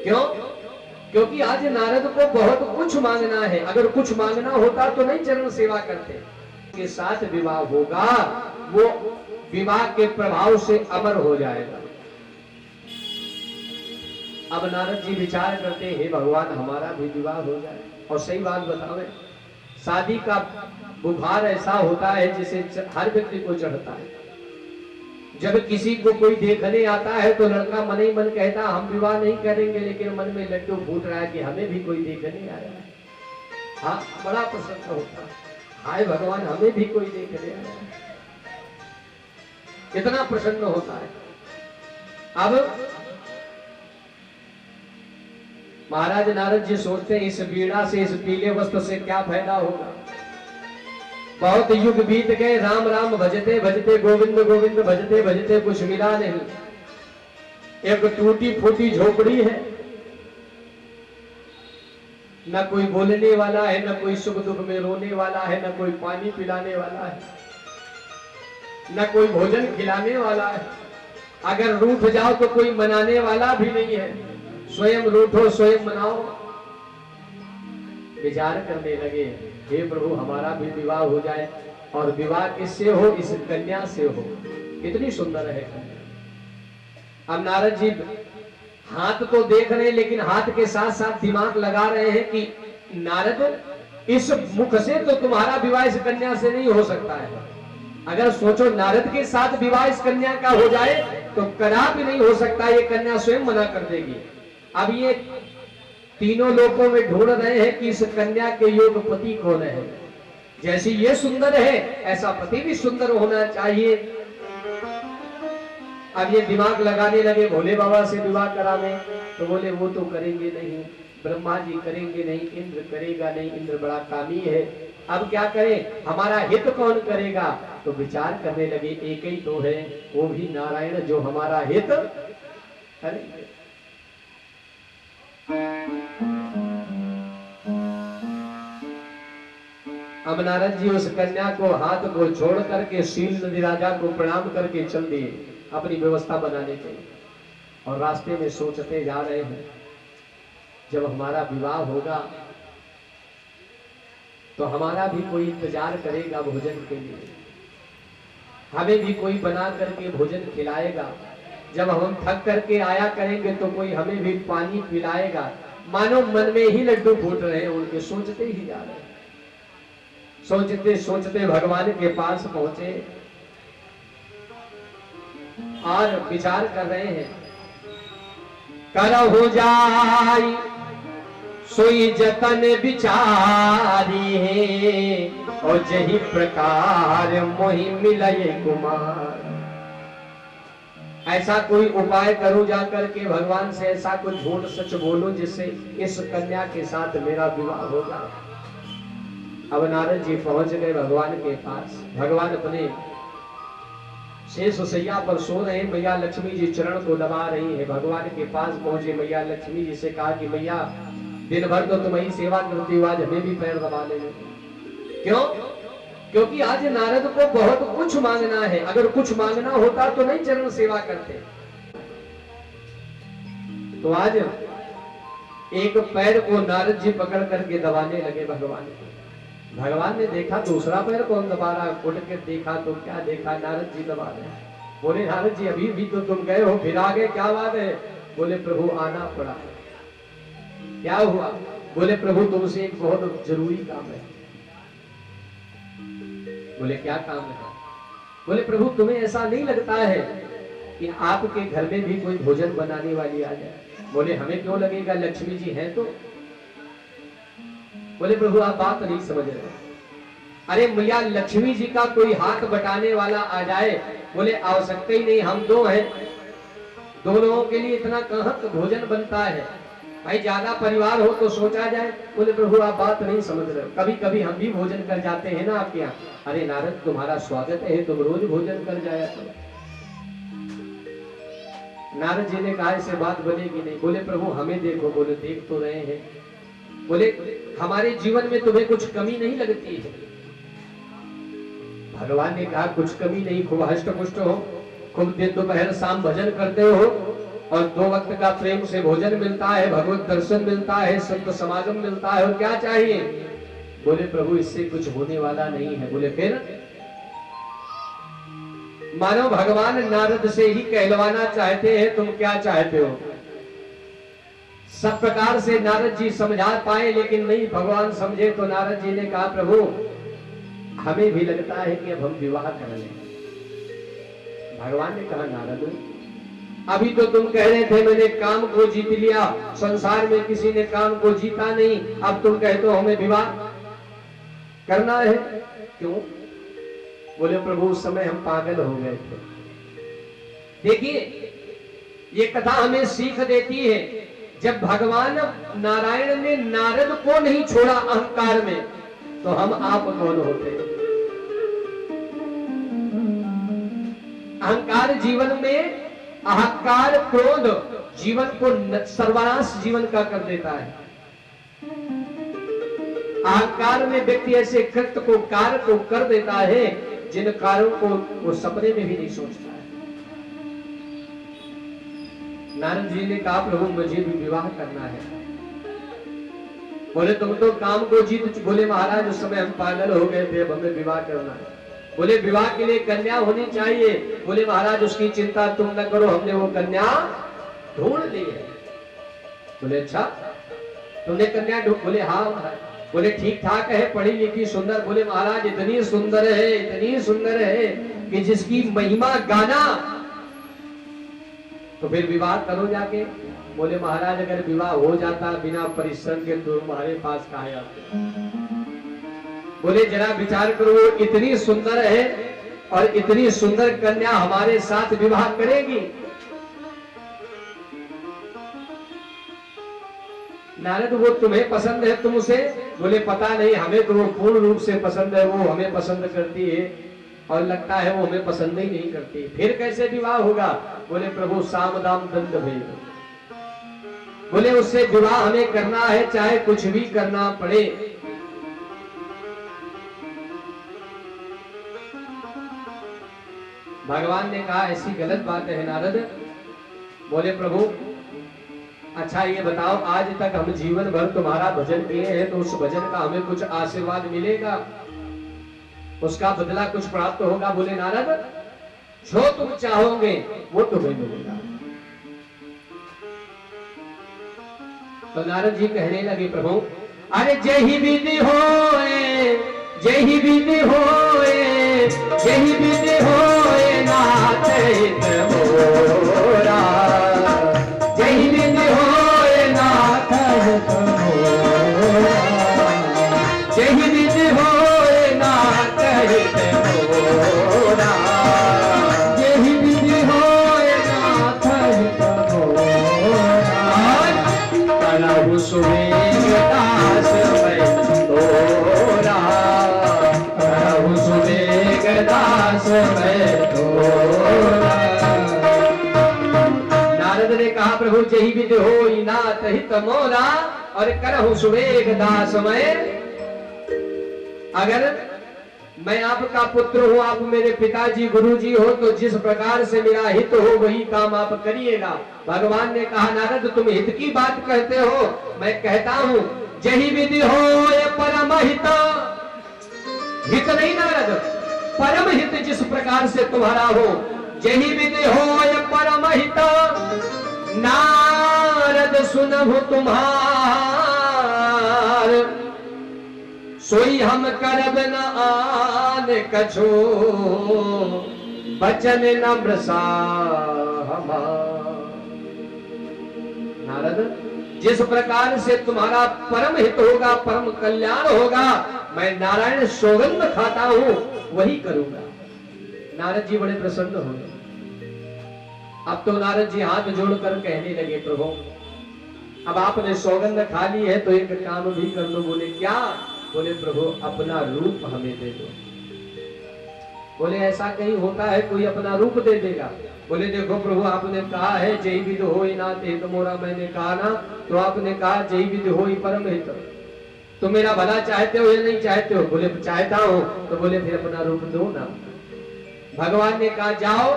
क्यों? क्योंकि आज नारद को बहुत कुछ मांगना है। अगर कुछ मांगना होता तो नहीं चरण सेवा करते। के साथ विवाह होगा, वो विवाह के प्रभाव से अमर हो जाएगा। अब नारद जी विचार करते हैं, हे भगवान हमारा भी विवाह हो जाए। और सही बात बतावे, शादी का बुखार ऐसा होता है जिसे हर व्यक्ति को चढ़ता है। जब किसी को कोई देखने आता है तो लड़का मन ही मन कहता हम विवाह नहीं करेंगे, लेकिन मन में लड्डू फूट रहा है कि हमें भी कोई देखने आया है। हाँ, बड़ा प्रसन्न होता है, हाय भगवान हमें भी कोई देखने आया है, कितना प्रसन्न होता है। अब महाराज नारद जी सोचते हैं इस वीणा से, इस पीले वस्त्र से क्या फायदा होगा। बहुत युग बीत गए, राम राम भजते भजते, गोविंद गोविंद भजते भजते कुछ मिला नहीं। एक टूटी फूटी झोपड़ी है, न कोई बोलने वाला है, न कोई सुख दुख में रोने वाला है, न कोई पानी पिलाने वाला है, न कोई भोजन खिलाने वाला है। अगर रूठ जाओ तो कोई मनाने वाला भी नहीं है। स्वयं रूठो स्वयं मनाओ। विचार करने लगे, हे प्रभु हमारा भी विवाह हो जाए, और विवाह किससे हो? इस कन्या से हो। कितनी सुंदर है कन्या। अब नारद जी हाथ तो देख रहे हैं, लेकिन हाथ के साथ साथ दिमाग लगा रहे हैं कि नारद, इस मुख से तो तुम्हारा विवाह इस कन्या से नहीं हो सकता है। अगर सोचो नारद के साथ विवाह इस कन्या का हो जाए तो कदा भी नहीं हो सकता, ये कन्या स्वयं मना कर देगी। अब ये तीनों लोकों में ढूंढ रहे हैं कि इस कन्या के योग पति कौन है। जैसी ये सुंदर है ऐसा पति भी सुंदर होना चाहिए। अब ये दिमाग लगाने लगे, भोले बाबा से विवाह करावे, तो बोले वो तो करेंगे नहीं, ब्रह्मा जी करेंगे नहीं, इंद्र करेगा नहीं, इंद्र बड़ा कामी है। अब क्या करें, हमारा हित कौन करेगा? तो विचार करने लगे, एक ही तो है, वो भी नारायण जो हमारा हित करेंगे। अब नारद जी उस कन्या को हाथ को छोड़ करके शील नदी राजा को प्रणाम करके चल दिए अपनी व्यवस्था बनाने के लिए। और रास्ते में सोचते जा रहे हैं, जब हमारा विवाह होगा तो हमारा भी कोई इंतजार करेगा भोजन के लिए, हमें भी कोई बना करके भोजन खिलाएगा। जब हम थक करके आया करेंगे तो कोई हमें भी पानी पिलाएगा। मानो मन में ही लड्डू फूट रहे हैं उनके, सोचते ही जा रहे हैं। सोचते सोचते भगवान के पास पहुंचे और विचार कर रहे हैं, कर हो जाई सोई जतन विचारी है, और जही प्रकार मोहि मिलये कुमार। ऐसा कोई उपाय करूं जाकर के भगवान से, ऐसा कुछ झूठ सच बोलूं जिससे इस कन्या के साथ मेरा विवाह हो जाए। अब नारद जी पहुंच गए भगवान के पास। भगवान अपने शेष सैया पर सो रहे हैं, मैया लक्ष्मी जी चरण को दबा रही है। भगवान के पास पहुंचे, मैया लक्ष्मी जी से कहा कि मैया दिन भर तो तुम्हारी सेवा करती हो, आज हमें भी पैर दबा लेने। क्यों? क्योंकि आज नारद को बहुत कुछ मांगना है। अगर कुछ मांगना होता तो नहीं चरण सेवा करते। तो आज एक पैर को नारद जी पकड़ करके दबाने लगे भगवान को। भगवान ने देखा दूसरा पैर कौन दबा रहा, उठ के देखा तो क्या देखा, नारद जी दबा रहे। बोले नारद जी अभी भी तो तुम गए हो, फिर आ गए, क्या बात है? बोले प्रभु आना पड़ा। क्या हुआ? बोले प्रभु तुमसे एक बहुत जरूरी काम है। बोले क्या काम है? बोले प्रभु तुम्हें ऐसा नहीं लगता है कि आपके घर में भी कोई भोजन बनाने वाली आ जाए? बोले हमें क्यों लगेगा, लक्ष्मी जी हैं तो। बोले प्रभु आप बात नहीं समझ रहे। अरे मैया लक्ष्मी जी का कोई हाथ बटाने वाला आ जाए? बोले आवश्यकता ही नहीं, हम दो हैं, दो लोगों के लिए इतना कहाँ भोजन बनता है भाई, ज्यादा परिवार हो तो सोचा जाए। बोले प्रभु आप बात नहीं समझ रहे, कभी कभी हम भी भोजन कर जाते हैं ना आपके यहाँ। अरे नारद तुम्हारा स्वागत है, तुम रोज भोजन कर जाया करो। नारद जी ने कहा इससे बात बनेगी नहीं। बोले प्रभु हमें देखो। बोले देख तो रहे हैं। बोले हमारे जीवन में तुम्हें कुछ कमी नहीं लगती है? भगवान ने कहा कुछ कमी नहीं, खूब हष्ट पुष्ट हो, खूब दिन दोपहर शाम भजन करते हो, और 2 वक्त का प्रेम से भोजन मिलता है, भगवत दर्शन मिलता है, संत समागम मिलता है, और क्या चाहिए? बोले प्रभु इससे कुछ होने वाला नहीं है। बोले फिर? मानो भगवान नारद से ही कहलवाना चाहते हैं, तुम क्या चाहते हो? सब प्रकार से नारद जी समझा पाए, लेकिन नहीं भगवान समझे। तो नारद जी ने कहा प्रभु हमें भी लगता है कि अब हम विवाह कर लें। भगवान ने कहा नारद अभी तो तुम कह रहे थे मैंने काम को जीत लिया, संसार में किसी ने काम को जीता नहीं, अब तुम कहते हो हमें विवाह करना है। क्यों? बोले प्रभु उस समय हम पागल हो गए थे। देखिए ये कथा हमें सीख देती है, जब भगवान नारायण ने नारद को नहीं छोड़ा अहंकार में, तो हम आप कौन होते? अहंकार जीवन में, अहंकार क्रोध जीवन को सर्वनाश जीवन का कर देता है। अहंकार में व्यक्ति ऐसे कृत्य को, कार्य को कर देता है जिन कार्यों को वो सपने में भी नहीं सोचता है। नारद जी ने कहा प्रभु मुझे भी विवाह करना है। बोले तुम तो काम को जीत, बोले महाराज उस समय हम पागल हो गए थे, अब हमें विवाह करना है। बोले विवाह के लिए कन्या होनी चाहिए। बोले महाराज उसकी चिंता तुम न करो, हमने वो कन्या ढूंढ ली है। बोले अच्छा तुमने कन्या ढूंढ? बोले हाँ महाराज। बोले ठीक ठाक है, पढ़ी लिखी, सुंदर? बोले महाराज इतनी सुंदर है, इतनी सुंदर है कि जिसकी महिमा गाना। तो फिर विवाह करो जाके। बोले महाराज अगर विवाह हो जाता बिना परिश्रम के तो तुम्हारे पास कहाँ आते। बोले जरा विचार करो, वो इतनी सुंदर है और इतनी सुंदर कन्या हमारे साथ विवाह करेगी? नारद वो तुम्हें पसंद है, तुम उसे? बोले पता नहीं, हमें तो वो पूर्ण रूप से पसंद है, वो हमें पसंद करती है और लगता है वो हमें पसंद ही नहीं करती। फिर कैसे विवाह होगा? बोले प्रभु साम दाम दंड भेद। बोले उससे विवाह हमें करना है, चाहे कुछ भी करना पड़े। भगवान ने कहा ऐसी गलत बात है नारद। बोले प्रभु अच्छा ये बताओ, आज तक हम जीवन भर तुम्हारा भजन किए हैं, तो उस भजन का हमें कुछ आशीर्वाद मिलेगा, उसका बदला कुछ प्राप्त होगा? बोले नारद जो तुम चाहोगे वो तुम्हें मिलेगा। तो नारद जी कहने लगे प्रभु अरे जय ही विधि होए, जय ही विधि होए, जय ही विधि होए नाथ हित मोरा, जय ही विधि होए नाथ हित मोरा, जय ही विधि होए नाथ हित मोरा, जय ही विधि होए नाथ हित मोरा। करहु सुमेर दास मैं तोरा, करहु सुमेर दास मैं तोरा। नारद ने कहा प्रभु जही विधि होई नाथ हित मोरा और करहु सुमेर दास मैं। अगर मैं आपका पुत्र हूँ, आप मेरे पिताजी गुरुजी हो, तो जिस प्रकार से मेरा हित हो वही काम आप करिएगा। भगवान ने कहा नारद तुम हित की बात कहते हो, मैं कहता हूँ जही विधि हो परम हित। हित नहीं नारद, परम हित जिस प्रकार से तुम्हारा हो, जही विधि हो परम हित। नारद सुनहु तुम्हार, सोई हम करब न आन कछो, बचन नम्र सा हमार। नारद जिस प्रकार से तुम्हारा परम हित होगा, परम कल्याण होगा, मैं नारायण सौगंध खाता हूं वही करूंगा। नारद जी बड़े प्रसन्न हो गए। अब तो नारद जी हाथ जोड़कर कहने लगे प्रभु अब आपने सौगंध खा ली है तो एक काम भी कर लो। बोले क्या? बोले प्रभु अपना रूप हमें दे दो। बोले ऐसा कहीं होता है कोई अपना रूप दे देगा? बोले देखो प्रभु आपने कहा है जय विधि होई नाथ हित मोरा, मैंने कहा ना, तो आपने कहा जय विधि होई परम हित, तो मेरा भला चाहते हो या नहीं चाहते हो? बोले चाहता हूं। तो बोले फिर अपना रूप दो ना। भगवान ने कहा जाओ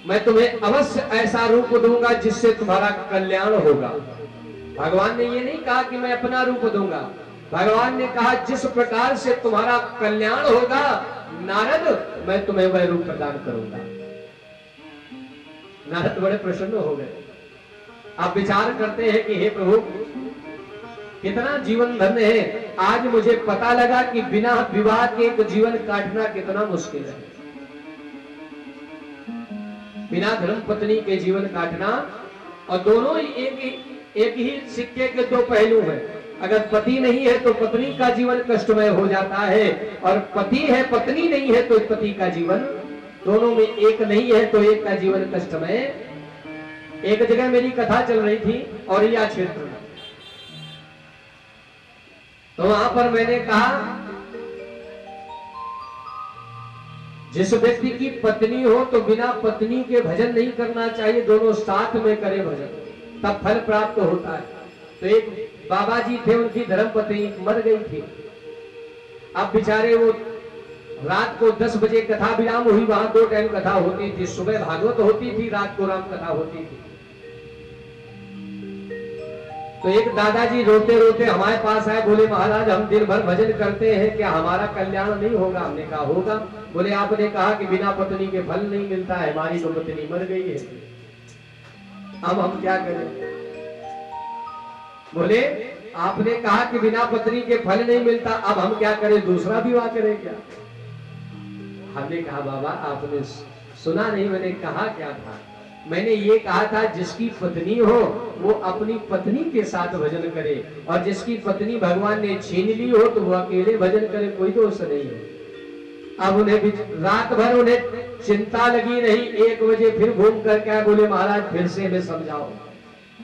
मैं तुम्हें अवश्य ऐसा रूप दूंगा जिससे तुम्हारा कल्याण होगा। भगवान ने ये नहीं कहा कि मैं अपना रूप दूंगा, भगवान ने कहा जिस प्रकार से तुम्हारा कल्याण होगा नारद मैं तुम्हें वह रूप प्रदान करूंगा। नारद बड़े प्रसन्न हो गए। आप विचार करते हैं कि हे प्रभु कितना जीवन धन्य है, आज मुझे पता लगा कि बिना विवाह के एक जीवन काटना कितना मुश्किल है। बिना धर्म पत्नी के जीवन काटना, और दोनों ही एक ही सिक्के के दो पहलू हैं। अगर पति नहीं है तो पत्नी का जीवन कष्टमय हो जाता है, और पति है पत्नी नहीं है तो पति का जीवन, दोनों में एक नहीं है तो एक का जीवन कष्टमय। एक जगह मेरी कथा चल रही थी औरैया क्षेत्र में, तो वहां पर मैंने कहा जिस व्यक्ति की पत्नी हो तो बिना पत्नी के भजन नहीं करना चाहिए, दोनों साथ में करे भजन, तब फल प्राप्त होता है। तो एक बाबा जी थे, उनकी धर्मपत्नी मर गई थी। अब बेचारे वो रात को 10 बजे कथा विराम हुई, वहां 2 टाइम कथा होती थी, सुबह भागवत होती थी, रात को राम कथा होती थी। तो एक दादाजी रोते रोते हमारे पास आए, बोले महाराज हम दिन भर भजन करते हैं, क्या हमारा कल्याण नहीं होगा? हमने कहा होगा। बोले आपने कहा कि बिना पत्नी के फल नहीं मिलता है, हमारी तो पत्नी मर गई है, अब हम क्या करें? बोले आपने कहा कि बिना पत्नी के फल नहीं मिलता, अब हम क्या करें, दूसरा विवाह करें क्या? हमने कहा बाबा आपने सुना नहीं, मैंने कहा क्या था? मैंने ये कहा था जिसकी पत्नी हो वो अपनी पत्नी के साथ भजन करे, और जिसकी पत्नी भगवान ने छीन ली हो तो वो अकेले भजन करे, कोई दोष नहीं है। अब उन्हें रात भर उन्हें चिंता लगी रही, 1 बजे फिर घूम कर क्या बोले महाराज फिर से हमें समझाओ।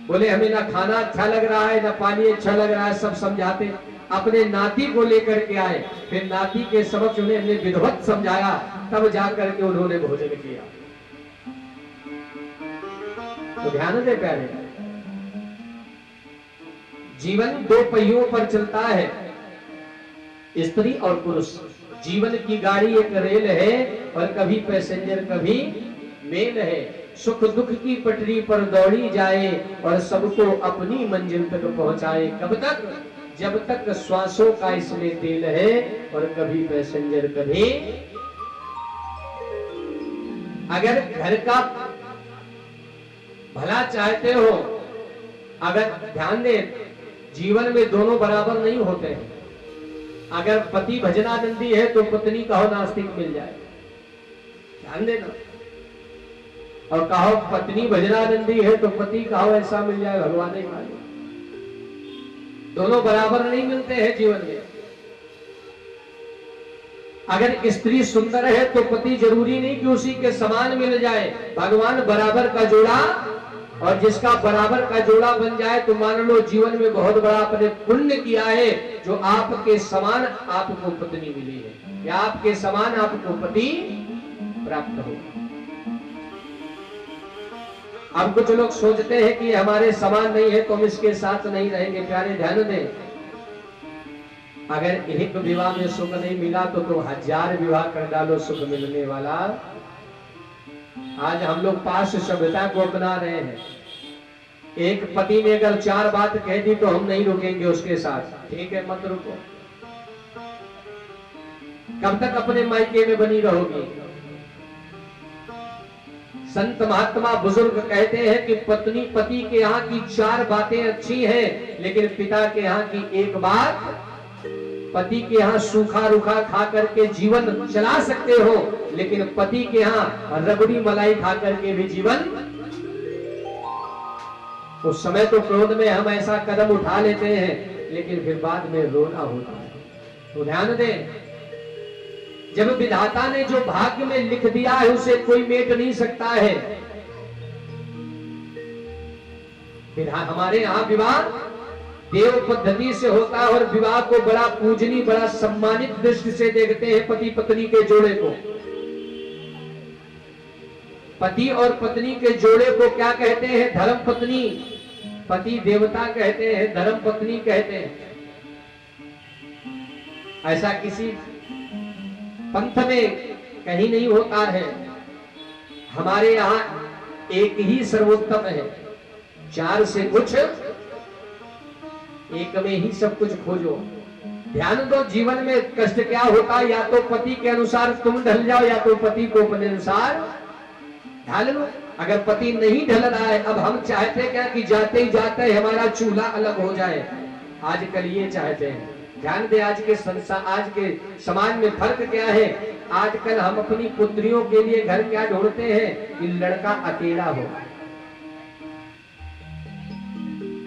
बोले हमें ना खाना अच्छा लग रहा है, ना पानी अच्छा लग रहा है, सब समझाते। अपने नाती को लेकर के आए, फिर नाती के समक्ष उन्हें हमने विधिवत समझाया, तब जाकर के उन्होंने भोजन किया। तो ध्यान दे प्यारे, जीवन 2 पहियों पर चलता है, स्त्री और पुरुष। जीवन की गाड़ी एक रेल है, और कभी पैसेंजर कभी मेल है। सुख दुख की पटरी पर दौड़ी जाए, और सबको अपनी मंजिल तक पहुंचाए। कब तक? जब तक श्वासों का इसमें तेल है, और कभी पैसेंजर कभी। अगर घर का भला चाहते हो, अगर ध्यान दे, जीवन में दोनों बराबर नहीं होते हैं। अगर पति भजनानंदी है तो पत्नी कहो नास्तिक मिल जाए, ध्यान देना। और कहो पत्नी भजनानंदी है तो पति कहो ऐसा मिल जाए, भगवान ही माने। दोनों बराबर नहीं मिलते हैं जीवन में। अगर स्त्री सुंदर है तो पति जरूरी नहीं कि उसी के समान मिल जाए। भगवान बराबर का जोड़ा, और जिसका बराबर का जोड़ा बन जाए तो मान लो जीवन में बहुत बड़ा अपने पुण्य किया है, जो आपके समान आपको पत्नी मिली है, या आपके समान आपको पति प्राप्त हो। अब कुछ लोग सोचते हैं कि हमारे समान नहीं है तो हम इसके साथ नहीं रहेंगे। प्यारे ध्यान दें, अगर एक विवाह में सुख नहीं मिला तो 1000 विवाह कर डालो, सुख मिलने वाला। आज हम लोग पास सभ्यता को अपना रहे हैं। एक पति ने अगर 4 बात कह दी तो हम नहीं रुकेंगे उसके साथ, ठीक है मत रुको। कब तक अपने मायके में बनी रहोगी? संत महात्मा बुजुर्ग कहते हैं कि पत्नी पति के यहाँ की 4 बातें अच्छी हैं, लेकिन पिता के यहाँ की 1 बात। पति के यहाँ सूखा रूखा खा करके जीवन चला सकते हो, लेकिन पति के यहाँ रबड़ी मलाई खा करके भी जीवन। उस समय तो क्रोध में हम ऐसा कदम उठा लेते हैं, लेकिन फिर बाद में रोना होता है। तो ध्यान दें, जब विधाता ने जो भाग्य में लिख दिया है उसे कोई मेट नहीं सकता है। हमारे यहाँ विवाह देव पद्धति से होता है, और विवाह को बड़ा पूजनीय, बड़ा सम्मानित दृष्टि से देखते हैं पति पत्नी के जोड़े को। पति और पत्नी के जोड़े को क्या कहते हैं? धर्म पत्नी। पति देवता कहते हैं, धर्म पत्नी कहते हैं। ऐसा किसी पंथ में कहीं नहीं होता है। हमारे यहाँ एक ही सर्वोत्तम है, 4 से कुछ, एक में ही सब कुछ खोजो। ध्यान दो, जीवन में कष्ट क्या होता है, या तो पति के अनुसार तुम ढल जाओ, या तो पति को अपने अनुसार ढाल लो। अगर पति नहीं ढल रहा है, अब हम चाहते क्या कि जाते ही जाते हमारा चूल्हा अलग हो जाए। आजकल ये चाहते हैं। ध्यान दे, आज के संसार, आज के समाज में फर्क क्या है? आजकल हम अपनी पुत्रियों के लिए घर क्या ढूंढते हैं कि लड़का अकेला हो।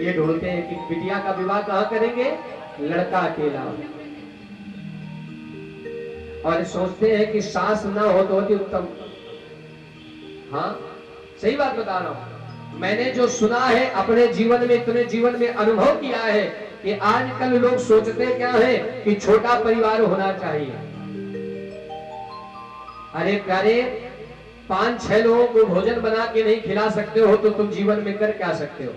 ये ढूंढते हैं कि बिटिया का विवाह कहाँ करेंगे? लड़का अकेला हो। और सोचते हैं कि सास ना हो तो अति उत्तम। हाँ, सही बात बता रहा हूं। मैंने जो सुना है अपने जीवन में, इतने जीवन में अनुभव किया है कि आजकल लोग सोचते क्या है कि छोटा परिवार होना चाहिए। अरे प्यारे, 5-6 लोगों को भोजन बना के नहीं खिला सकते हो तो तुम जीवन में कर क्या सकते हो?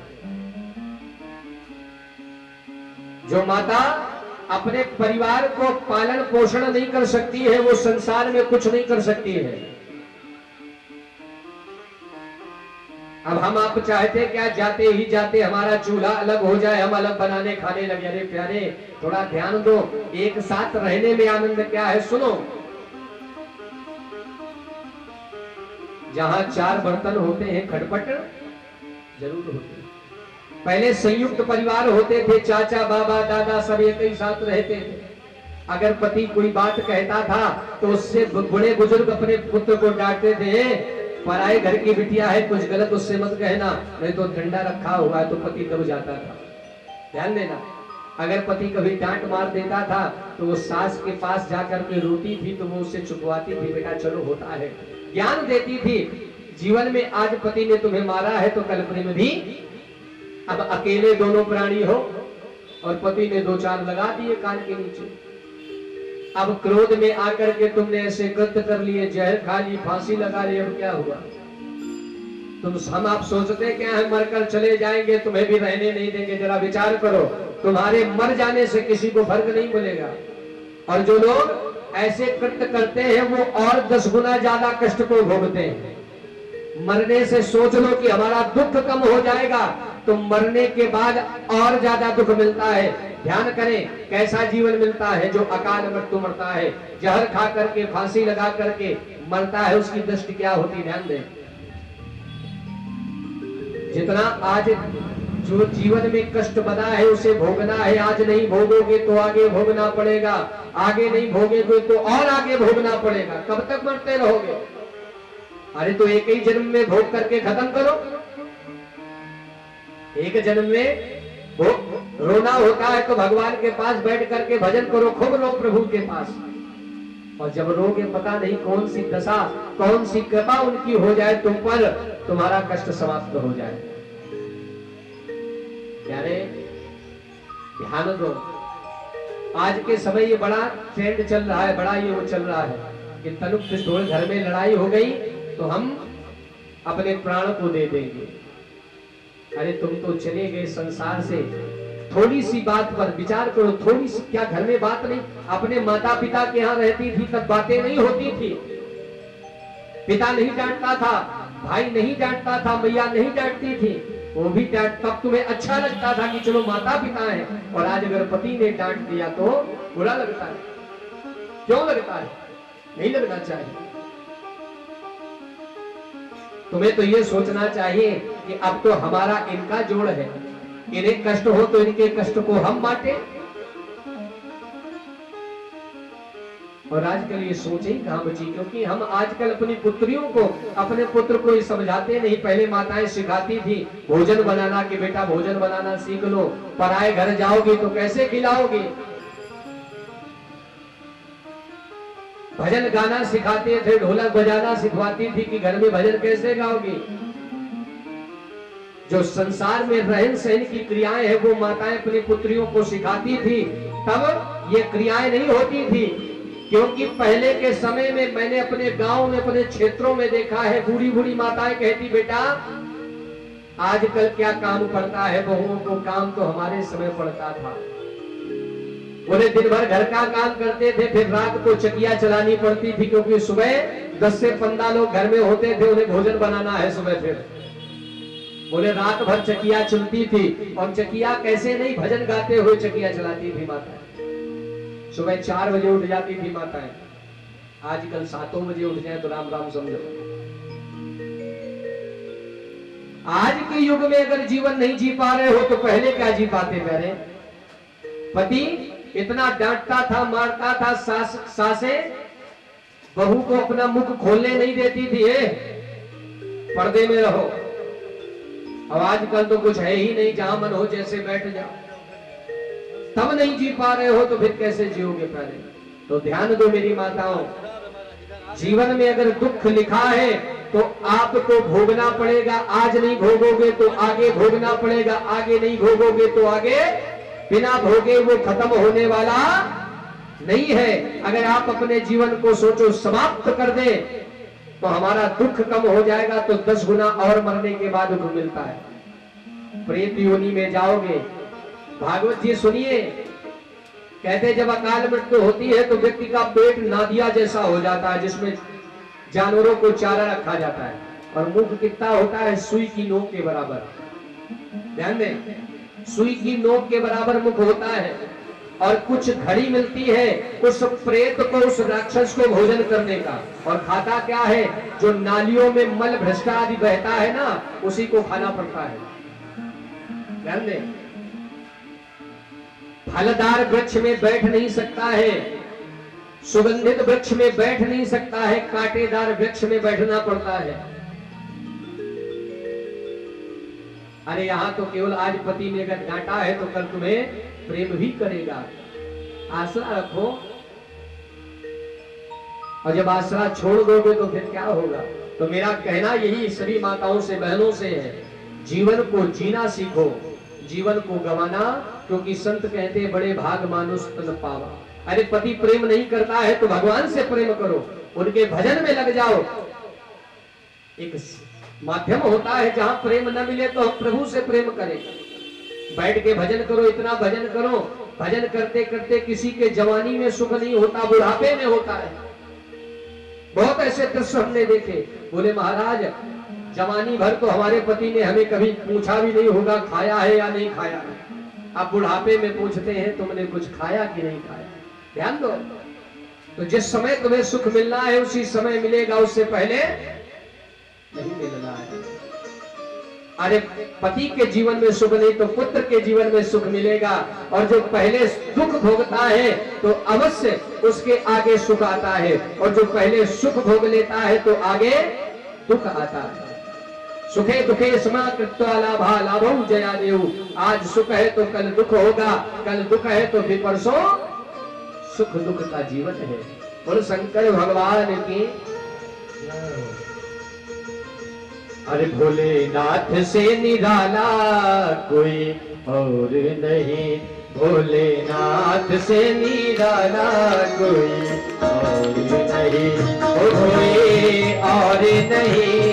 जो माता अपने परिवार को पालन पोषण नहीं कर सकती है वो संसार में कुछ नहीं कर सकती है। अब हम आप चाहते क्या, जाते ही जाते हमारा चूल्हा अलग हो जाए, हम अलग बनाने खाने लगे। अरे प्यारे, थोड़ा ध्यान दो, एक साथ रहने में आनंद क्या है। सुनो, जहां 4 बर्तन होते हैं खटपट जरूर होते हैं। पहले संयुक्त परिवार होते थे, चाचा बाबा दादा सब एक ही साथ रहते थे। अगर पति कोई बात कहता था तो उससे बड़े बुजुर्ग अपने पुत्र को डांटते थे, पराए घर की बिटिया है, कुछ गलत उससे मत कहना, नहीं तो डंडा रखा हुआ है, तो पति दब जाता था। ध्यान देना, अगर पति कभी डांट मार देता था तो वो सास के पास जाकर के रोती थी तो वो उससे चुपवाती थी, बेटा चलो होता है, ज्ञान देती थी। जीवन में आज पति ने तुम्हें मारा है तो कल प्रेम भी। अब अकेले दोनों प्राणी हो और पति ने 2-4 लगा दिए कान के नीचे। अब क्रोध में आकर के तुमने ऐसे कृत्य कर लिए, जहर खा ली, फांसी लगा ली, अब क्या हुआ? हम आप सोचते क्या है मरकर चले जाएंगे, तुम्हें भी रहने नहीं देंगे। जरा विचार करो, तुम्हारे मर जाने से किसी को फर्क नहीं मिलेगा। और जो लोग ऐसे कृत्य करते हैं वो और 10 गुना ज्यादा कष्ट को भोगते हैं। मरने से सोच लो कि हमारा दुख कम हो जाएगा, तो मरने के बाद और ज्यादा दुख मिलता है। ध्यान करें कैसा जीवन मिलता है जो अकाल मृत्यु मरता है, जहर खा करके, फांसी लगा करके मरता है, उसकी दृष्टि क्या होती, ध्यान दें। जितना आज जो जीवन में कष्ट बना है उसे भोगना है, आज नहीं भोगोगे तो आगे भोगना पड़ेगा, आगे नहीं भोगोगे तो और आगे भोगना पड़ेगा। कब तक मरते रहोगे? अरे तो एक ही जन्म में भोग करके खत्म करो। एक जन्म में रोना होता है तो भगवान के पास बैठ करके भजन करो, खूब रो प्रभु के पास। और जब रोगे पता नहीं कौन सी दशा, कौन सी कृपा उनकी हो जाए तुम पर, तुम्हारा कष्ट समाप्त हो जाए। प्यारे ध्यान दो, आज के समय ये बड़ा ट्रेंड चल रहा है, बड़ा ये वो चल रहा है कि तनुक पिस्तौल घर में लड़ाई हो गई तो हम अपने प्राण को दे देंगे। अरे तुम तो चले गए संसार से, थोड़ी सी बात पर विचार करो, थोड़ी सी, क्या घर में बात नहीं? अपने माता पिता के यहाँ रहती थी तब बातें नहीं होती थी, पिता नहीं डांटता था, भाई नहीं डांटता था, मैया नहीं डांटती थी, वो भी डांट, तब तुम्हें अच्छा लगता था कि चलो माता पिता है। और आज अगर पति ने डांट दिया तो बुरा लगता है। क्यों लगता है? नहीं लगना चाहिए। तुम्हें तो ये सोचना चाहिए कि अब तो हमारा इनका जोड़ है, इन्हें कष्ट हो तो इनके कष्ट को हम बांटे। और आजकल ये सोच ही कहां बची, क्योंकि हम आजकल अपनी पुत्रियों को, अपने पुत्र को ये समझाते नहीं। पहले माताएं सिखाती थी भोजन बनाना कि बेटा भोजन बनाना सीख लो, पराए घर जाओगी तो कैसे खिलाओगी। भजन गाना सिखाते थे, ढोलक बजाना सिखवाती थी कि घर में भजन कैसे गाओगी। जो संसार में रहन सहन की क्रियाएं हैं वो माताएं अपनी पुत्रियों को सिखाती थी, तब ये क्रियाएं नहीं होती थी। क्योंकि पहले के समय में मैंने अपने गांव में, अपने क्षेत्रों में देखा है, बूढ़ी बूढ़ी माताएं कहती बेटा आजकल क्या काम पड़ता है बहुओं को, काम तो हमारे समय पड़ता था। बोले दिन भर घर का काम करते थे, फिर रात को चकिया चलानी पड़ती थी, क्योंकि सुबह 10 से 15 लोग घर में होते थे, उन्हें भोजन बनाना है सुबह। फिर बोले रात भर चकिया चलती थी, और चकिया कैसे नहीं, भजन गाते हुए चकिया चलाती थी माताएं। सुबह 4 बजे उठ जाती थी माताएं, आजकल 7 बजे उठ जाए तो राम राम समझो। आज के युग में अगर जीवन नहीं जी पा रहे हो तो पहले क्या जी पाते? प्यारे, पति इतना डांटता था, मारता था, सासें बहू को अपना मुख खोलने नहीं देती थी, पर्दे में रहो। अब आजकल तो कुछ है ही नहीं, जहां मन हो जैसे बैठ जाओ। तब नहीं जी पा रहे हो तो फिर कैसे जियोगे? पहले तो ध्यान दो मेरी माताओं, जीवन में अगर दुख लिखा है तो आपको भोगना पड़ेगा। आज नहीं भोगोगे तो आगे भोगना पड़ेगा, आगे नहीं भोगोगे तो आगे बिना भोगे वो खत्म होने वाला नहीं है। अगर आप अपने जीवन को सोचो समाप्त कर दे तो हमारा दुख कम हो जाएगा, तो 10 गुना और मरने के बाद दुख मिलता है। प्रेत योनि में जाओगे। भागवत जी सुनिए, कहते जब अकाल मृत्यु होती है तो व्यक्ति का पेट नादिया जैसा हो जाता है, जिसमें जानवरों को चारा रखा जाता है, और मुख कितना होता है, सुई की नोक के बराबर। ध्यान दें, सुई की नोक के बराबर मुख होता है। और कुछ घड़ी मिलती है उस प्रेत को, उस राक्षस को भोजन करने का, और खाता क्या है, जो नालियों में मल भ्रष्टा आदि बहता है ना, उसी को खाना पड़ता है। ध्यान दें, फलदार वृक्ष में बैठ नहीं सकता है, सुगंधित वृक्ष में बैठ नहीं सकता है, कांटेदार वृक्ष में बैठना पड़ता है। अरे यहां तो केवल आज पति ने अगर डांटा है तो कल तुम्हें प्रेम भी करेगा। आसरा रखो, और जब आसरा छोड़ दोगे तो फिर क्या होगा। तो मेरा कहना यही सभी माताओं से, बहनों से है, जीवन को जीना सीखो, जीवन को गंवाना, क्योंकि संत कहते हैं बड़े भाग मानुष तन पावा। अरे पति प्रेम नहीं करता है तो भगवान से प्रेम करो, उनके भजन में लग जाओ। एक माध्यम होता है, जहां प्रेम न मिले तो हम प्रभु से प्रेम करें। बैठ के भजन करो, इतना भजन करो, भजन करते करते किसी के जवानी में सुख नहीं होता, बुढ़ापे में होता है। बहुत ऐसे दृश्य हमने देखे। बोले महाराज जवानी भर तो हमारे पति ने हमें कभी पूछा भी नहीं होगा खाया है या नहीं खाया है, अब बुढ़ापे में पूछते हैं तुमने कुछ खाया कि नहीं खाया। ध्यान दो, तो जिस समय तुम्हें सुख मिलना है उसी समय मिलेगा, उससे पहले नहीं मिलना है। अरे पति के जीवन में सुख नहीं तो पुत्र के जीवन में सुख मिलेगा, और जो पहले दुख भोगता है तो अवश्य उसके आगे सुख आता है, और जो पहले सुख भोग लेता है तो आगे दुख आता है। सुखे दुखे समा कृत्वा लाभा लाभौ जया देव। आज सुख है तो कल दुख होगा, कल दुख है तो फिर परसों सुख दुख का जीवन है। बोल शंकर भगवान की। अरे भोलेनाथ से निराला कोई और नहीं, भोलेनाथ से निराला कोई और नहीं, कोई और नहीं,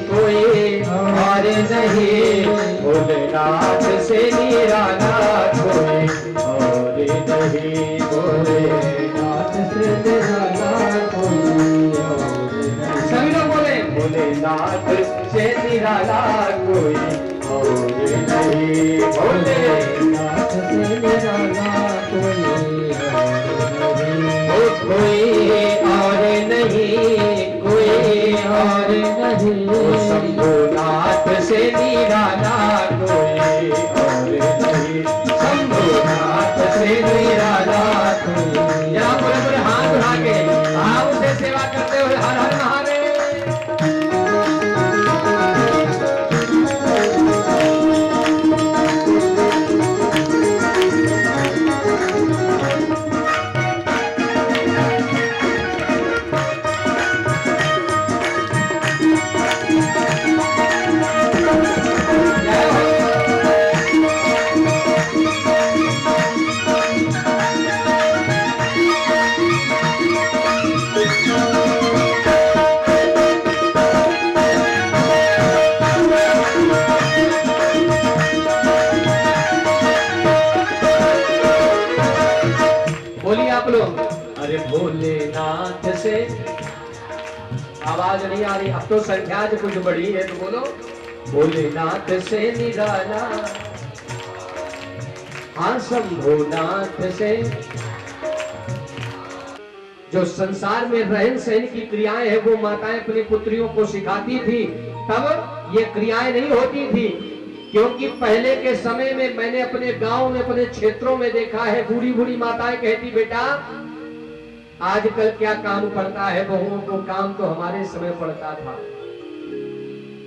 कोई और नहीं, भोलेनाथ से निराला कोई और नहीं, भोलेनाथ से निराला कोई और नहीं। सभी लोग बोले भोलेनाथ से निराला कोई और नहीं, भोलेनाथ से निराला कोई और नहीं, कोई और नहीं, शंभुनाथ से निराला कोई और नहीं, शंभुनाथ से निराला कोई। यहाँ पूरे हाथ उठा के आप उसे सेवा करते हुए हर हर महादेव। अरे भोलेनाथ से आवाज नहीं आ रही, अब तो संख्या जो कुछ बड़ी है तो बोलो भोलेनाथ से निराला, हाँ शंभुनाथ से। जो संसार में रहन सहन की क्रियाएं हैं वो माताएं अपनी पुत्रियों को सिखाती थी, तब ये क्रियाएं नहीं होती थी। क्योंकि पहले के समय में मैंने अपने गांव में, अपने क्षेत्रों में देखा है, बूढ़ी बूढ़ी माताएं कहती बेटा आजकल क्या काम पड़ता है बहुओं को, काम तो हमारे समय पड़ता था।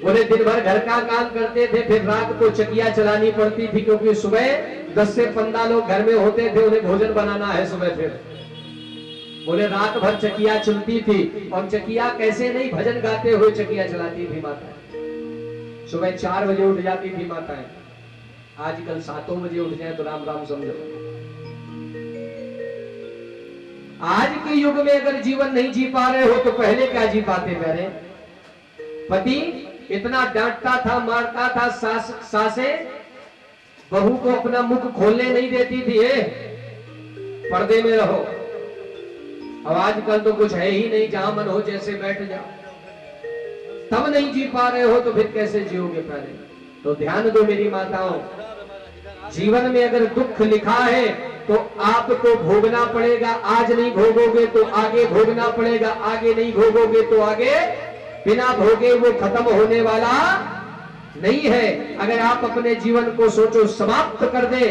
बोले दिन भर घर का काम करते थे, फिर रात को चकिया चलानी पड़ती थी, क्योंकि सुबह 10 से 15 लोग घर में होते थे, उन्हें भोजन बनाना है सुबह। फिर बोले रात भर चकिया चलती थी, और चकिया कैसे नहीं, भजन गाते हुए चकिया चलाती थी माताएं। सुबह 4 बजे उठ जाती थी माताएं, आजकल 7 बजे उठ जाए तो राम राम समझो। आज के युग में अगर जीवन नहीं जी पा रहे हो तो पहले क्या जी पाते प्यारे? पति इतना डांटता था, मारता था, सासें बहू को अपना मुख खोलने नहीं देती थी, पर्दे में रहो। अब आजकल तो कुछ है ही नहीं, जहां मन हो जैसे बैठ जाओ। तब नहीं जी पा रहे हो तो फिर कैसे जियोगे प्यारे? तो ध्यान दो मेरी माताओं, जीवन में अगर दुख लिखा है तो आपको भोगना पड़ेगा। आज नहीं भोगोगे तो आगे भोगना पड़ेगा, आगे नहीं भोगोगे तो आगे बिना भोगे वो खत्म होने वाला नहीं है। अगर आप अपने जीवन को सोचो समाप्त कर दे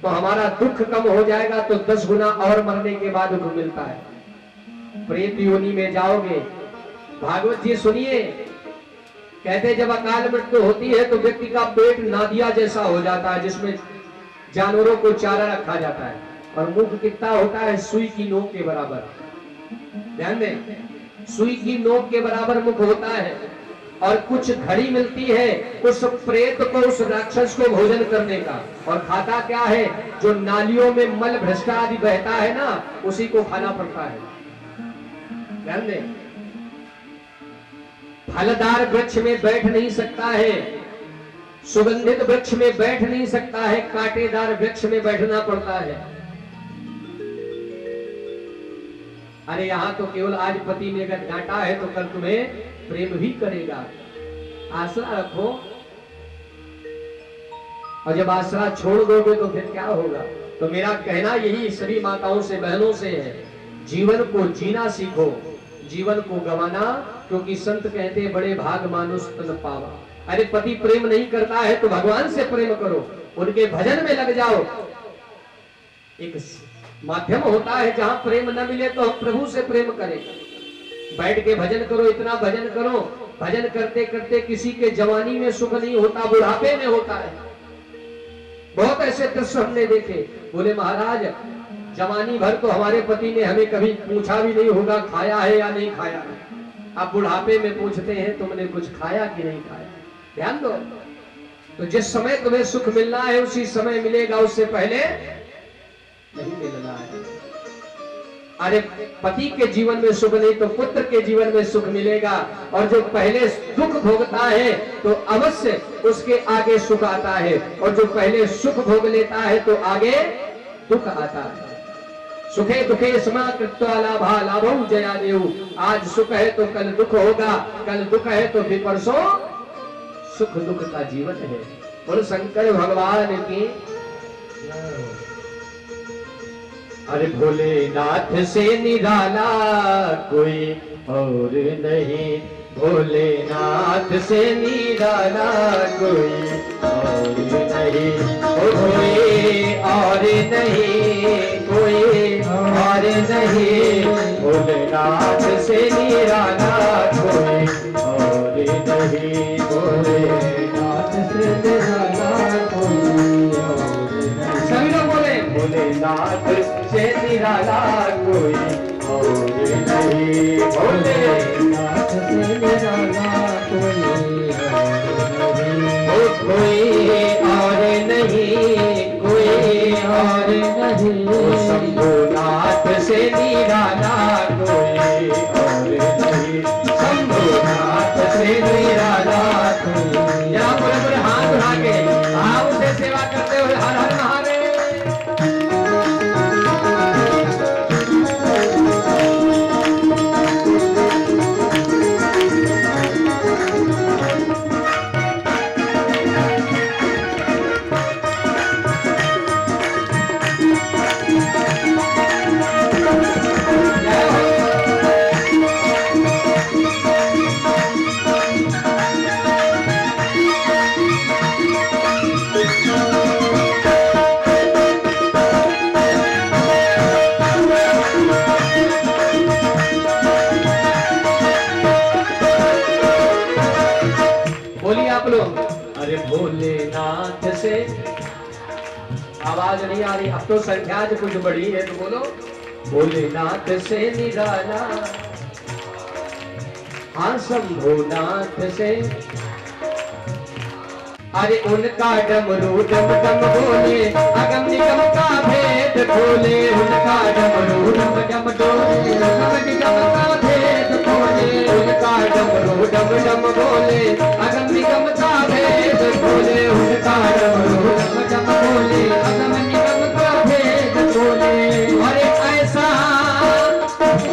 तो हमारा दुख कम हो जाएगा, तो 10 गुना और मरने के बाद दुख मिलता है। प्रेत योनि में जाओगे। भागवत जी सुनिए, कहते जब अकाल मृत्यु होती है तो व्यक्ति का पेट नादिया जैसा हो जाता है, जिसमें जानवरों को चारा रखा जाता है, और मुख कितना होता है? सुई की नोक के बराबर। ध्यान दें, सुई की नोक के बराबर मुख होता है। और कुछ घड़ी मिलती है उस प्रेत को, उस राक्षस को भोजन करने का, और खाता क्या है? जो नालियों में मल भ्रष्टा आदि बहता है ना, उसी को खाना पड़ता है। ध्यान दें, फलदार वृक्ष में बैठ नहीं सकता है, सुगंधित वृक्ष में बैठ नहीं सकता है, कांटेदार वृक्ष में बैठना पड़ता है। अरे यहां तो केवल आज पति ने अगर डांटा है तो कल तुम्हें प्रेम भी करेगा। आसरा रखो, और जब आसरा छोड़ दोगे तो फिर क्या होगा? तो मेरा कहना यही सभी माताओं से, बहनों से है, जीवन को जीना सीखो, जीवन को गंवाना, क्योंकि संत कहते हैं बड़े भाग मानुष तन पावा। अरे पति प्रेम नहीं करता है तो भगवान से प्रेम करो, उनके भजन में लग जाओ। एक माध्यम होता है, जहां प्रेम न मिले तो हम प्रभु से प्रेम करें। बैठ के भजन करो, इतना भजन करो, भजन करते करते किसी के जवानी में सुख नहीं होता, बुढ़ापे में होता है। बहुत ऐसे दृश्य हमने देखे। बोले महाराज जवानी भर तो हमारे पति ने हमें कभी पूछा भी नहीं होगा खाया है या नहीं खाया है, अब बुढ़ापे में पूछते हैं तुमने कुछ खाया कि नहीं खाया। ध्यान दो, तो जिस समय तुम्हें सुख मिलना है उसी समय मिलेगा, उससे पहले नहीं मिलना है। अरे पति के जीवन में सुख नहीं तो पुत्र के जीवन में सुख मिलेगा, और जो पहले दुख भोगता है तो अवश्य उसके आगे सुख आता है, और जो पहले सुख भोग लेता है तो आगे दुख आता है। सुखे दुखे समा कृत्वा लाभा लाभौ जया देव। आज सुख है तो कल दुख होगा, कल दुख है तो फिर परसों सुख दुख का जीवन है। बोल शंकर भगवान की। अरे भोलेनाथ से निराला कोई और नहीं, भोलेनाथ से निराला कोई और नहीं, कोई और नहीं, कोई और नहीं, भोलेनाथ से निराला कोई और नहीं, भोलेनाथ से निराला कोई और नहीं। सभी लोग बोले भोलेनाथ से निराला कोई और नहीं, भोलेनाथ से निराला कोई और नहीं, कोई और नहीं, शंभुनाथ से निराला कोई और नहीं, शंभुनाथ से निराला कोई। यहाँ पूरे हाथ उठा के आप उसे सेवा करते हुए हर हर महादेव। अरे भोलेनाथ से आवाज नहीं आ रही, अब तो संख्या जो कुछ बड़ी है तो बोलो भोलेनाथ से निराला, हाँ शंभुनाथ से। अरे उनका डमरू डम डम बोले, अगम निगम का भेद खोले, उनका डमरू डम डम डोले गम निगम का भेद खोले उनका डमरू डम डम बोले अगम निगम का भेद खोले उनका डमरू डम डम बोले अगम निगम का भेद खोले। अरे ऐसा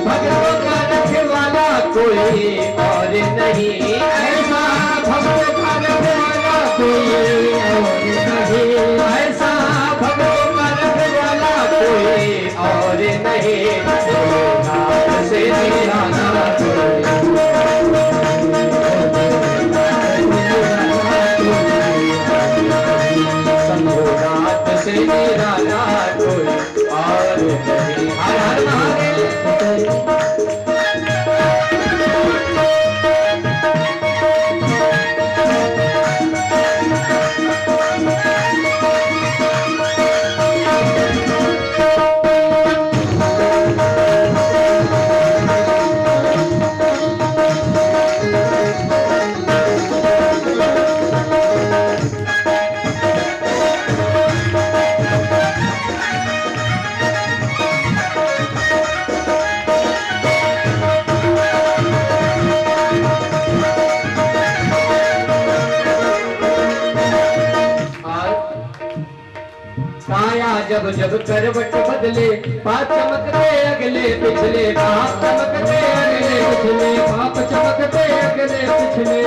भक्तों का रखवाला कोई और नहीं, ऐसा भक्तों का रखवाला कोई और नहीं, ऐसा भक्तों का रखवाला कोई और नहीं। नाथ से निराला नाथ से निराला कोई और नहीं। हर हर महादेव। जब जब करवट बदले पाप चमकते अगले पिछले पाप चमकते अगले पिछले पाप चमकते अगले पिछले।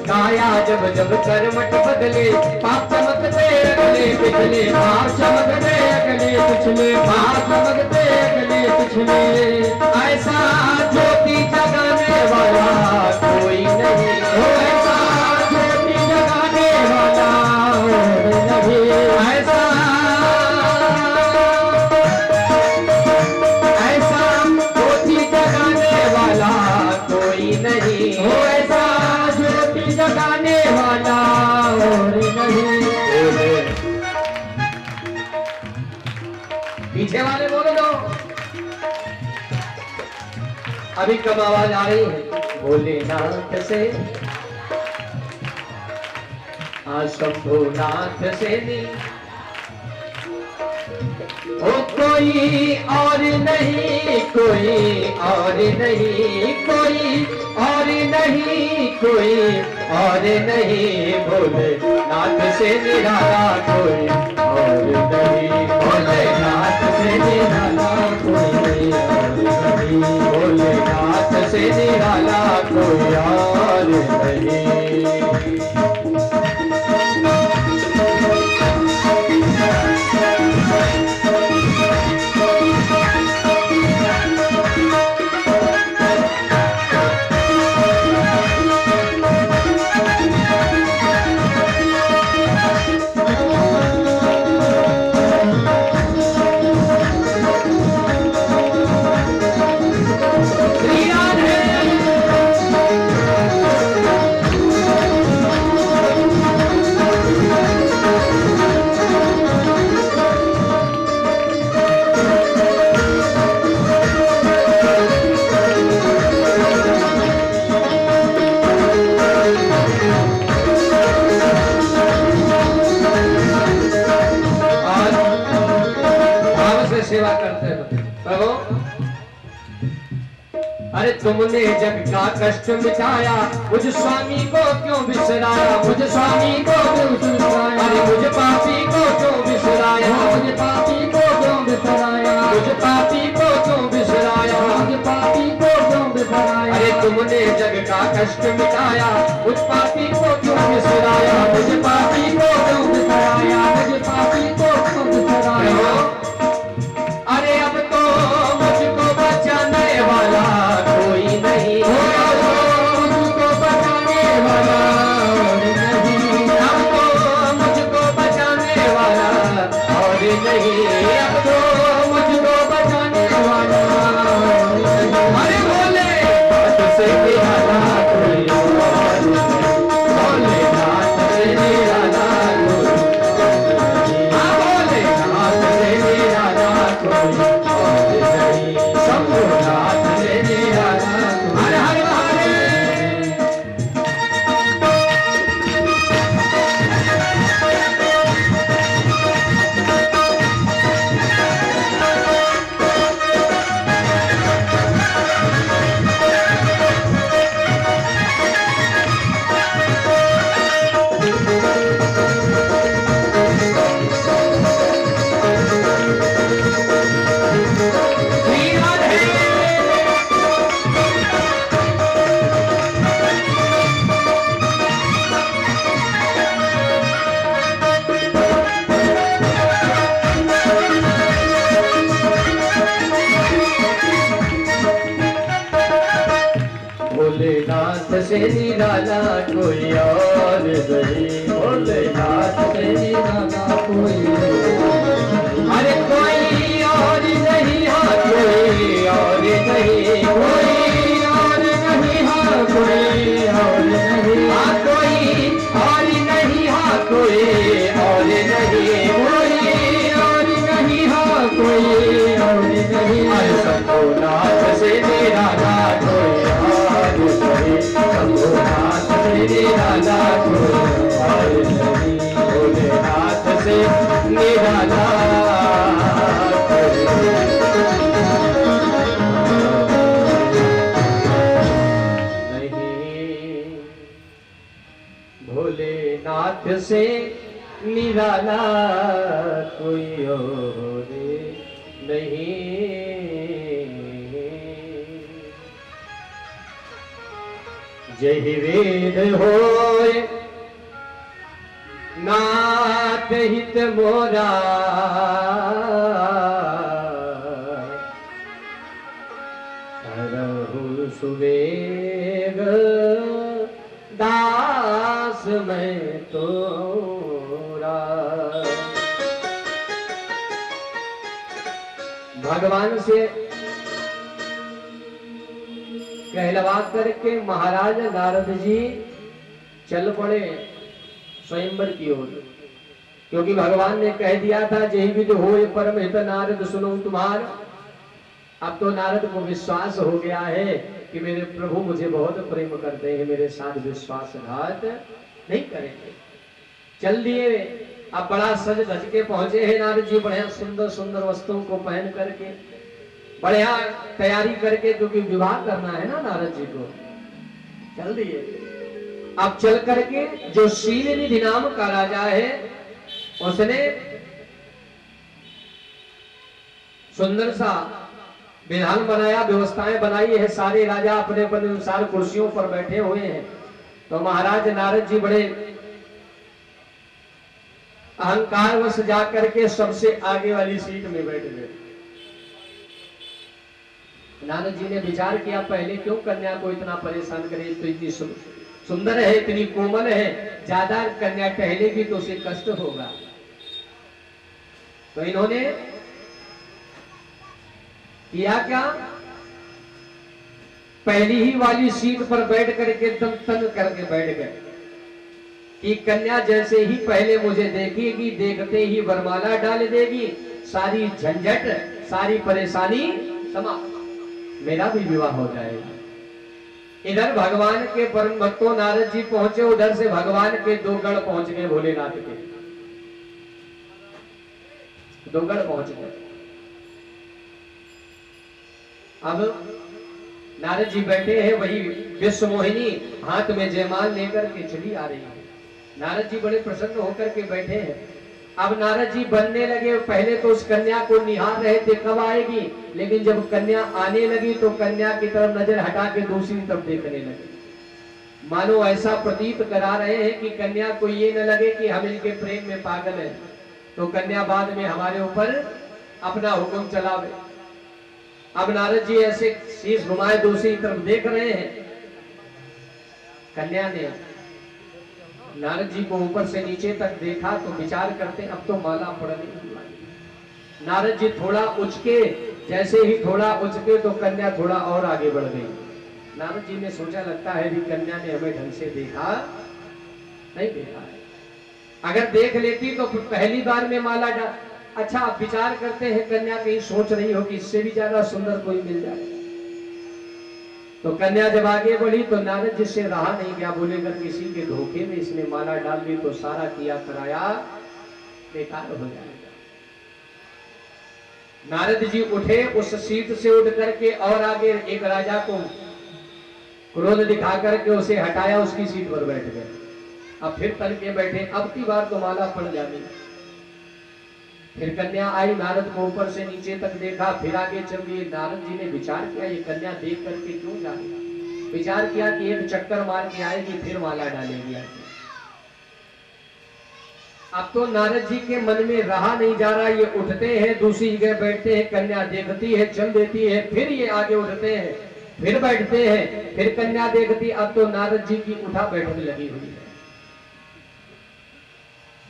काया जब जब करवट बदले पाप चमकते अगले पिछले पाप चमकते अगले पिछले पाप चमकते अगले पिछले। ऐसा ज्योति जगाने वाला कोई नहीं, ऐसा ज्योति जगाने वाला नहीं, ऐसा नहीं हो, ऐसा ज्योति जगाने वाला और नहीं। पीछे वाले बोलो दो, अभी कम आवाज आ रही है। भोलेनाथ से शंभुनाथ से नहीं, ओ कोई और नहीं, कोई और नहीं, कोई और नहीं, कोई और नहीं। भोलेनाथ से निराला कोई और नहीं, भोलेनाथ से निराला कोई और नहीं, भोलेनाथ से निराला कोई और नहीं। सेवा करते हैं प्रभु। अरे तुमने जग का कष्ट मिटाया, मुझ स्वामी को क्यों बिसराया, मुझ स्वामी को क्यों बिसराया, अरे मुझ पापी को क्यों बिसराया, मुझ पापी को क्यों बिसराया, मुझ पापी को क्यों बिसराया, मुझ पापी को क्यों बिसराया। अरे तुमने जग का कष्ट मिटाया, मुझ पापी को क्यों बिसराया, मुझ पापी को क्यों बिसराया, मुझ पापी को क्यों बिसराया। अरे अब तो मुझको बचाने वाला कोई नहीं, मुझको बचाने वाला नहीं, अब तो मुझको बचाने वाला और नहीं, अब तो मुझको बचाने वाला नहीं। अरे बोले से निराला कोई और नहीं, भोलेनाथ से निराला कोई, हाँ भोलेनाथ से निराला कोई और नहीं, शंभुनाथ से निराला। हर हर महादेव। निराला कोई और नहीं, भोलेनाथ से निराला कोई, अरे कोई और नहीं, हाँ कोई और नहीं, कोई और नहीं, हाँ कोई और नहीं, हाँ कोई और नहीं, हाँ कोई और नहीं, कोई और नहीं, हाँ कोई और नहीं, शंभुनाथ से निराला कोई और नहीं, शंभुनाथ से निराला कोई और नहीं, भोलेनाथ से निराला नहीं, भोलेनाथ से निराला कोई और नहीं। जहि वेद होय नाथ हित मोरा, हरहु सुवेग दास मैं तोरा। भगवान से कहलवा करके महाराज नारद जी चल पड़े स्वयंवर की ओर, क्योंकि भगवान ने कह दिया था जय विद होय परम हित नारद सुनो तुम्हार। अब तो नारद को विश्वास हो गया है कि मेरे प्रभु मुझे बहुत प्रेम करते हैं, मेरे साथ विश्वासघात नहीं करेंगे। चल दिए। अब बड़ा सज धज के पहुंचे हैं नारद जी, बढ़िया सुंदर सुंदर वस्त्रों को पहन करके, बढ़िया तैयारी करके, क्योंकि विवाह करना है ना नारद जी को। चल दिए। अब चल करके जो शीलनिधि नाम का राजा है उसने सुंदर सा विधान बनाया, व्यवस्थाएं बनाई है। सारे राजा अपने अपने अनुसार कुर्सियों पर बैठे हुए हैं। तो महाराज नारद जी बड़े अहंकारवश जाकर के सबसे आगे वाली सीट में बैठ गए। नारद जी ने विचार किया पहले क्यों कन्या को इतना परेशान करे, तो इतनी सुंदर है, इतनी कोमल है, ज्यादा कन्या टहलेगी तो उसे कष्ट होगा। तो इन्होंने किया क्या, पहली ही वाली सीट पर बैठ करके एकदम तंग करके बैठ गए कि कन्या जैसे ही पहले मुझे देखेगी, देखते ही वरमाला डाल देगी, सारी झंझट सारी परेशानी समाप्त, मेरा भी विवाह हो जाएगा। इधर भगवान के परम भक्तों नारद जी पहुंचे, उधर से भगवान के दो गढ़ पहुंच गए, भोलेनाथ के दो गढ़ पहुंच गए। अब नारद जी बैठे हैं, वही विश्व मोहिनी हाथ में जयमाल लेकर के चली आ रही है। नारद जी बड़े प्रसन्न होकर के बैठे हैं। अब नारद जी बनने लगे, पहले तो उस कन्या को निहार रहे थे कब आएगी, लेकिन जब कन्या आने लगी तो कन्या की तरफ नजर हटा के दूसरी तरफ देखने लगे, मानो ऐसा प्रतीत करा रहे हैं कि कन्या को ये न लगे कि हम इनके प्रेम में पागल हैं, तो कन्या बाद में हमारे ऊपर अपना हुक्म चलावे। अब नारद जी ऐसे शीश घुमाए दूसरी तरफ देख रहे हैं। कन्या ने नारद जी को ऊपर से नीचे तक देखा तो विचार करते अब तो माला पड़ने वाली। नारद जी थोड़ा उचके, जैसे ही थोड़ा उचके तो कन्या थोड़ा और आगे बढ़ गई। नारद जी ने सोचा लगता है भी कन्या ने हमें ढंग से देखा नहीं, देखा है, अगर देख लेती तो पहली बार में माला डाल। अच्छा आप विचार करते हैं कन्या कहीं सोच रही हो कि इससे भी ज्यादा सुंदर कोई मिल जाए। तो कन्या जब आगे बढ़ी तो नारद जी से रहा नहीं गया, बोले अगर किसी के धोखे में इसने माला डाल दी तो सारा किया कराया बेकार हो जाएगा। नारद जी उठे, उस सीट से उठ करके और आगे एक राजा को क्रोध दिखा करके उसे हटाया, उसकी सीट पर बैठ गए। अब फिर तल के बैठे, अब की बार तो माला पड़ जानी। फिर कन्या आई, नारद को ऊपर से नीचे तक देखा, फिर आगे चल दिए। नारद जी ने विचार किया ये कन्या देख करके क्यों जा रही, विचार किया कि एक चक्कर मार के आएगी फिर माला डालेगी। अब तो नारद जी के मन में रहा नहीं जा रहा, ये उठते हैं दूसरी जगह बैठते हैं, कन्या देखती है चल देती है, फिर ये आगे उठते हैं, फिर बैठते हैं, फिर कन्या देखती अब तो नारद जी की उठा बैठक लगी हुई है।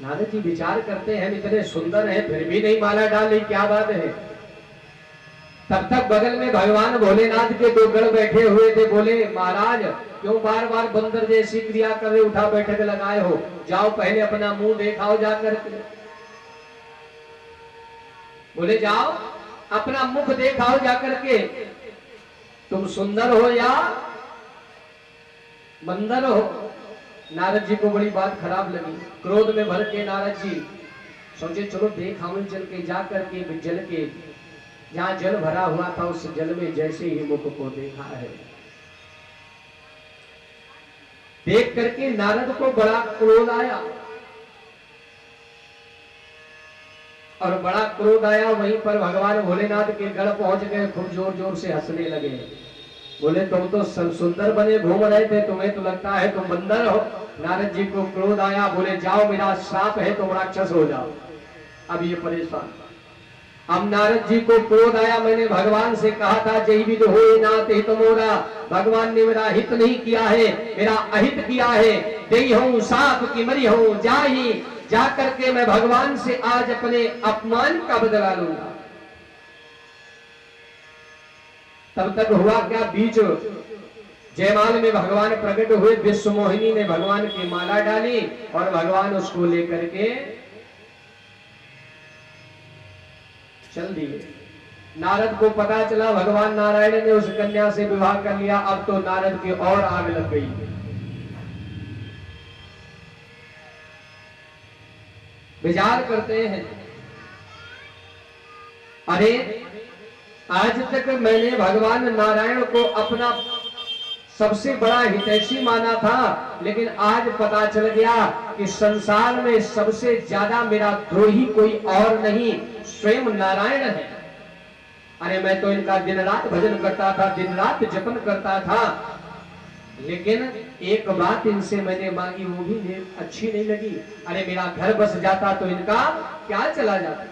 नारद जी विचार करते हैं इतने सुंदर हैं फिर भी नहीं माला डाली, क्या बात है। तब तक बगल में भगवान भोलेनाथ के दो गण बैठे हुए थे। बोले महाराज क्यों बार बार बंदर जैसी क्रिया कर रहे, उठा बैठक लगाए हो, जाओ पहले अपना मुंह देखाओ जाकर के। बोले जाओ अपना मुख देखाओ जाकर के, तुम सुंदर हो या बंदर हो। नारद जी को बड़ी बात खराब लगी, क्रोध में भर के नारद जी सोचे चलो देखाओ जल के, जाकर के जल के जहां जल भरा हुआ था उस जल में जैसे ही मुख को देखा है, देख करके नारद को बड़ा क्रोध आया और बड़ा क्रोध आया। वहीं पर भगवान भोलेनाथ के गढ़ पहुंच गए, खूब जोर जोर से हंसने लगे। बोले तुम तो सुंदर बने घूम रहे थे, तुम्हें तो लगता है तुम बंदर हो। नारद जी को क्रोध आया, बोले जाओ मेरा श्राप है तुम राक्षस हो जाओ। अब ये परेशान। अब नारद जी को क्रोध आया, मैंने भगवान से कहा था जय विद हो नाथ हित मोरा, भगवान ने मेरा हित नहीं किया है, मेरा अहित किया है। दई हूं साप की मरी हूं जाही, जा करके मैं भगवान से आज अपने अपमान का बदला लूंगा। तब तक हुआ क्या, बीच जयमाल में भगवान प्रकट हुए, विश्व मोहिनी ने भगवान की माला डाली और भगवान उसको लेकर के चल दिए। नारद को पता चला भगवान नारायण ने उस कन्या से विवाह कर लिया। अब तो नारद की और आग लग गई। विचार करते हैं, अरे आज तक मैंने भगवान नारायण को अपना सबसे बड़ा हितैषी माना था, लेकिन आज पता चल गया कि संसार में सबसे ज्यादा मेरा द्रोही कोई और नहीं, स्वयं नारायण है। अरे मैं तो इनका दिन रात भजन करता था, दिन रात जपन करता था, लेकिन एक बात इनसे मैंने मांगी वो भी अच्छी नहीं लगी। अरे मेरा घर बस जाता तो इनका क्या चला जाता।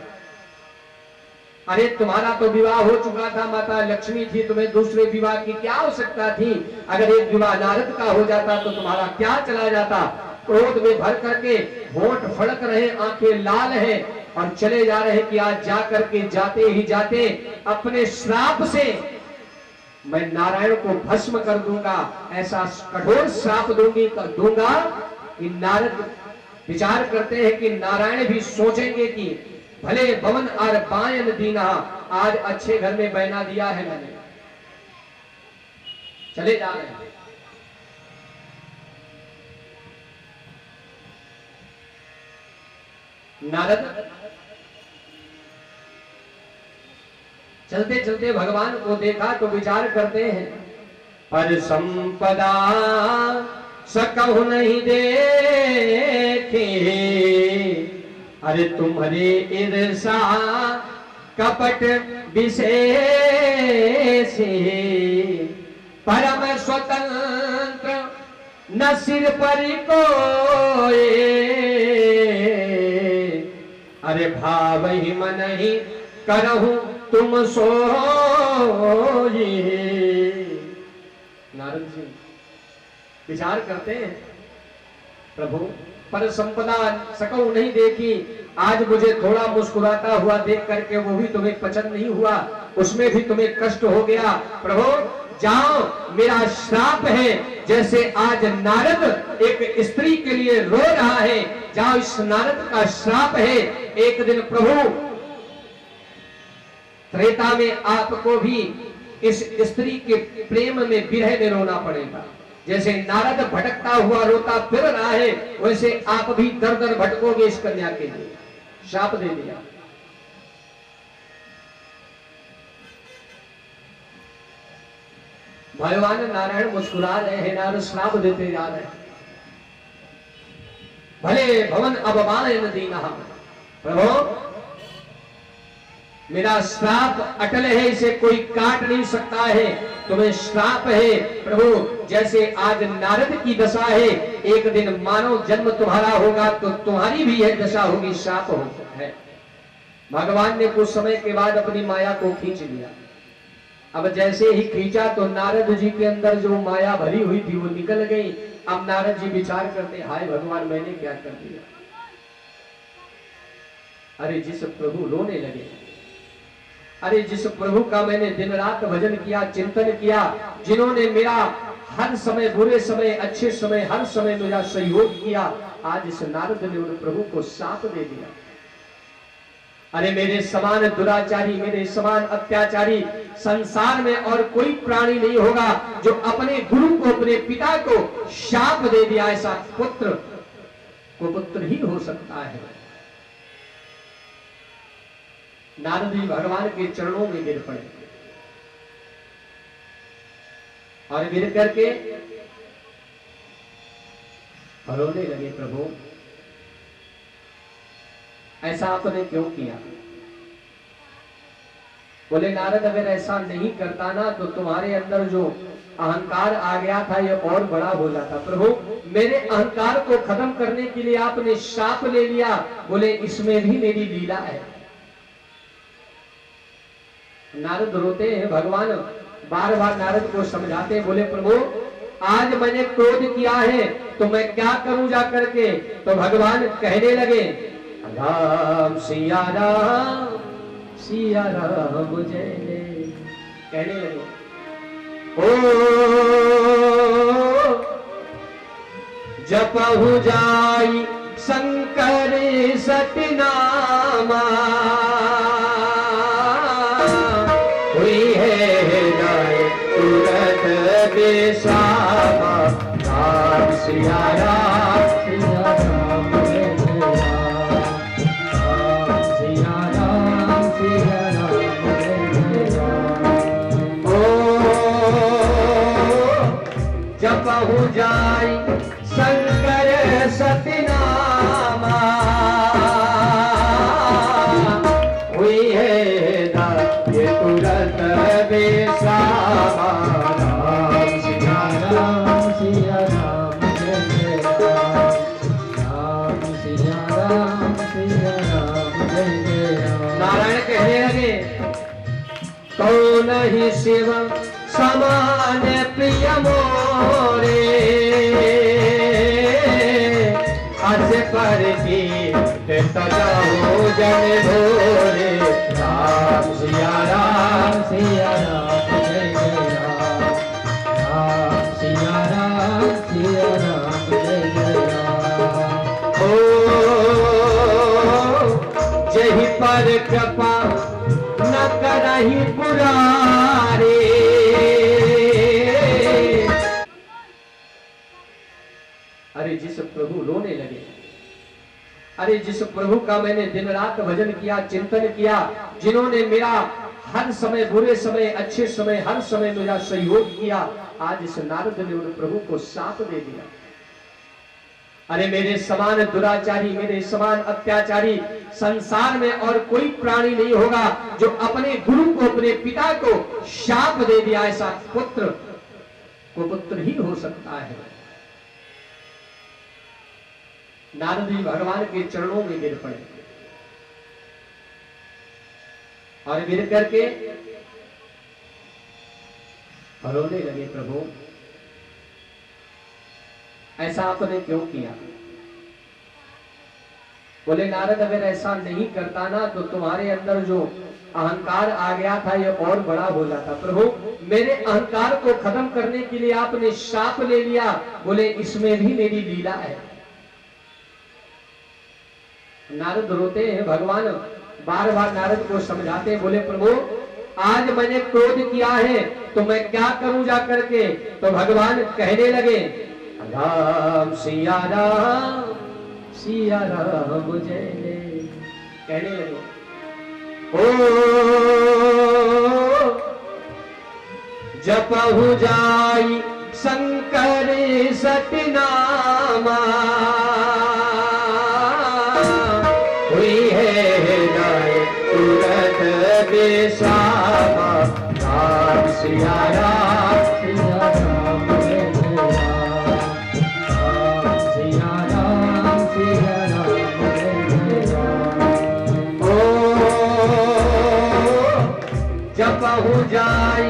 अरे तुम्हारा तो विवाह हो चुका था, माता लक्ष्मी थी, तुम्हें दूसरे विवाह की क्या आवश्यकता थी। अगर एक विवाह नारद का हो जाता तो तुम्हारा क्या चला जाता। क्रोध में भर करके होंठ फड़क रहे, आंखें लाल है और चले जा रहे कि आज जा करके जाते ही जाते अपने श्राप से मैं नारायण को भस्म कर दूंगा, ऐसा कठोर श्राप दूंगा कि नारद विचार करते हैं कि नारायण भी सोचेंगे कि भले भवन और बायन दीना, आज अच्छे घर में बहना दिया है मैंने। चले जा रहे हैं। नारद चलते चलते भगवान को देखा तो विचार करते हैं, पर संपदा सकहु नहीं देखे, अरे तुम्हारे ईर्षा कपट विशेष, परम स्वतंत्र न सिर पर कोई, अरे भाव ही मन ही करहु तुम सोई। नारद जी विचार करते हैं, प्रभु पर संपदा सकौ नहीं देखी, आज मुझे थोड़ा मुस्कुराता हुआ देख करके वो भी तुम्हें पसंद नहीं हुआ, उसमें भी तुम्हें कष्ट हो गया। प्रभु जाओ, मेरा श्राप है, जैसे आज नारद एक स्त्री के लिए रो रहा है, जाओ इस नारद का श्राप है, एक दिन प्रभु त्रेता में आपको भी इस स्त्री के प्रेम में विरह में रोना पड़ेगा। जैसे नारद भटकता हुआ रोता फिर रहा है, वैसे आप भी दर दर भटकोगे इस कन्या के लिए। श्राप दे दिया। भगवान नारायण मुस्कुरा रहे हैं, नारद श्राप देते जा रहे हैं। भले भवन अवमानन दीनः, प्रभु मेरा श्राप अटल है, इसे कोई काट नहीं सकता है, तुम्हें श्राप है प्रभु। जैसे आज नारद की दशा है, एक दिन मानव जन्म तुम्हारा होगा तो तुम्हारी भी यह दशा होगी, श्राप है। भगवान ने कुछ समय के बाद अपनी माया को खींच लिया। अब जैसे ही खींचा तो नारद जी के अंदर जो माया भरी हुई थी वो निकल गई। अब नारद जी विचार करते, हाय भगवान मैंने क्या कर दिया। अरे जिस प्रभु रोने लगे, अरे जिस प्रभु का मैंने दिन रात भजन किया, चिंतन किया, जिन्होंने मेरा हर समय, बुरे समय, अच्छे समय, हर समय मेरा सहयोग किया, आज इस नारद ने उन प्रभु को साथ दे दिया। अरे मेरे समान दुराचारी, मेरे समान अत्याचारी संसार में और कोई प्राणी नहीं होगा जो अपने गुरु को, अपने पिता को शाप दे दिया। ऐसा पुत्र को पुत्र ही हो सकता है। नारद जी भगवान के चरणों में गिर पड़े और गिर करके रोने लगे, प्रभु ऐसा आपने क्यों किया। बोले नारद अगर ऐसा नहीं करता ना तो तुम्हारे अंदर जो अहंकार आ गया था ये और बड़ा हो जाता। प्रभु मेरे अहंकार को खत्म करने के लिए आपने शाप ले लिया। बोले इसमें भी मेरी लीला है। नारद रोते हैं, भगवान बार बार नारद को समझाते हैं। बोले प्रभु आज मैंने क्रोध किया है तो मैं क्या करूं जा करके। तो भगवान कहने लगे, राम सिया राम सिया राम जय जय। कहने लगे, ओ जपहु जाई शंकर सतनामा, हुई है नाय तुरंत बेसामा। राम सिया राम सिया राम जय जय राम सिया राम सिया राम जय जय राम। ओ जपहु जाई शंकर सतनामा, हुई है ना ये तुरंत बेसामा। राम सिया राम सिया राम जय जय राम। राम सिया राम सिया राम जय जय राम। नारायण कहने लगे, कौन ही शिव समान प्रिय मोरे, हस पर की तजाओ जन भोरे। राम सिया राम सिया राम जय जय राम। राम सिया राम सिया राम जय जय राम। ओ जही पर कृपा न करही पुरारे, अरे जिस प्रभु रोने लगे, अरे जिस प्रभु का मैंने दिन रात भजन किया, चिंतन किया, जिन्होंने मेरा हर समय, बुरे समय, अच्छे समय, हर समय मेरा सहयोग किया, आज इस नारद ने उन प्रभु को साथ दे दिया। अरे मेरे समान दुराचारी, मेरे समान अत्याचारी संसार में और कोई प्राणी नहीं होगा जो अपने गुरु को, अपने पिता को शाप दे दिया। ऐसा पुत्र को पुत्र ही हो सकता है। नारद जी भगवान के चरणों में गिर पड़े और गिर करके रोने लगे, प्रभु ऐसा आपने क्यों किया। बोले नारद अगर ऐसा नहीं करता ना तो तुम्हारे अंदर जो अहंकार आ गया था ये और बड़ा हो जाता। प्रभु मेरे अहंकार को खत्म करने के लिए आपने शाप ले लिया। बोले इसमें भी मेरी लीला है। नारद रोते हैं, भगवान बार बार नारद को समझाते हैं। बोले प्रभु आज मैंने क्रोध किया है तो मैं क्या करूं जा करके। तो भगवान कहने लगे, राम सिया राम सिया राम जय जय। कहने लगे, ओ जपहु जाई शंकर सतनामा, हुई है नाय तुरंत बेसामा। राम सिया राम सिया राम जय जय राम। राम सिया राम सिया राम जय जय राम। ओ जपहु जाई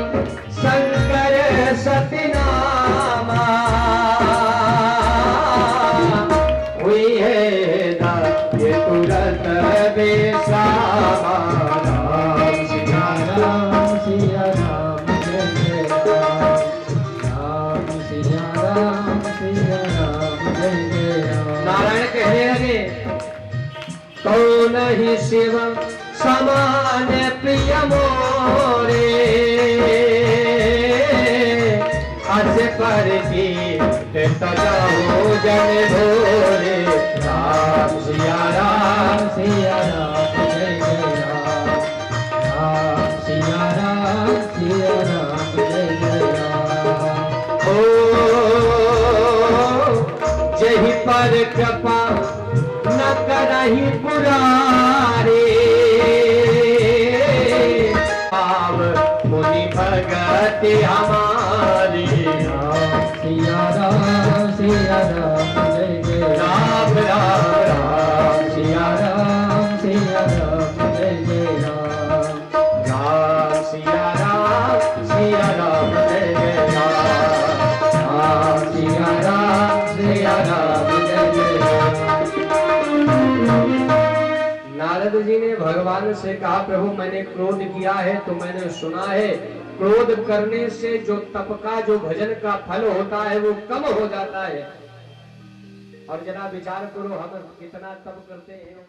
सजाओ जन भोरे, राम सिया राम सिया राम जय जय राम, राम सिया राम जय जय राम। हो जही पर कृपा न करही पुरारे, पाव मुनि भगत हमारी, सिया राम जय जय राम राम राम सिया राम जय जय राम, राम सिया राम जय जय राम, राम सिया राम जय जय राम। नारद जी ने भगवान से कहा, प्रभु मैंने क्रोध किया है तो मैंने सुना है क्रोध करने से जो तप का जो भजन का फल होता है वो कम हो जाता है, और जरा विचार करो हम कितना तप करते हैं।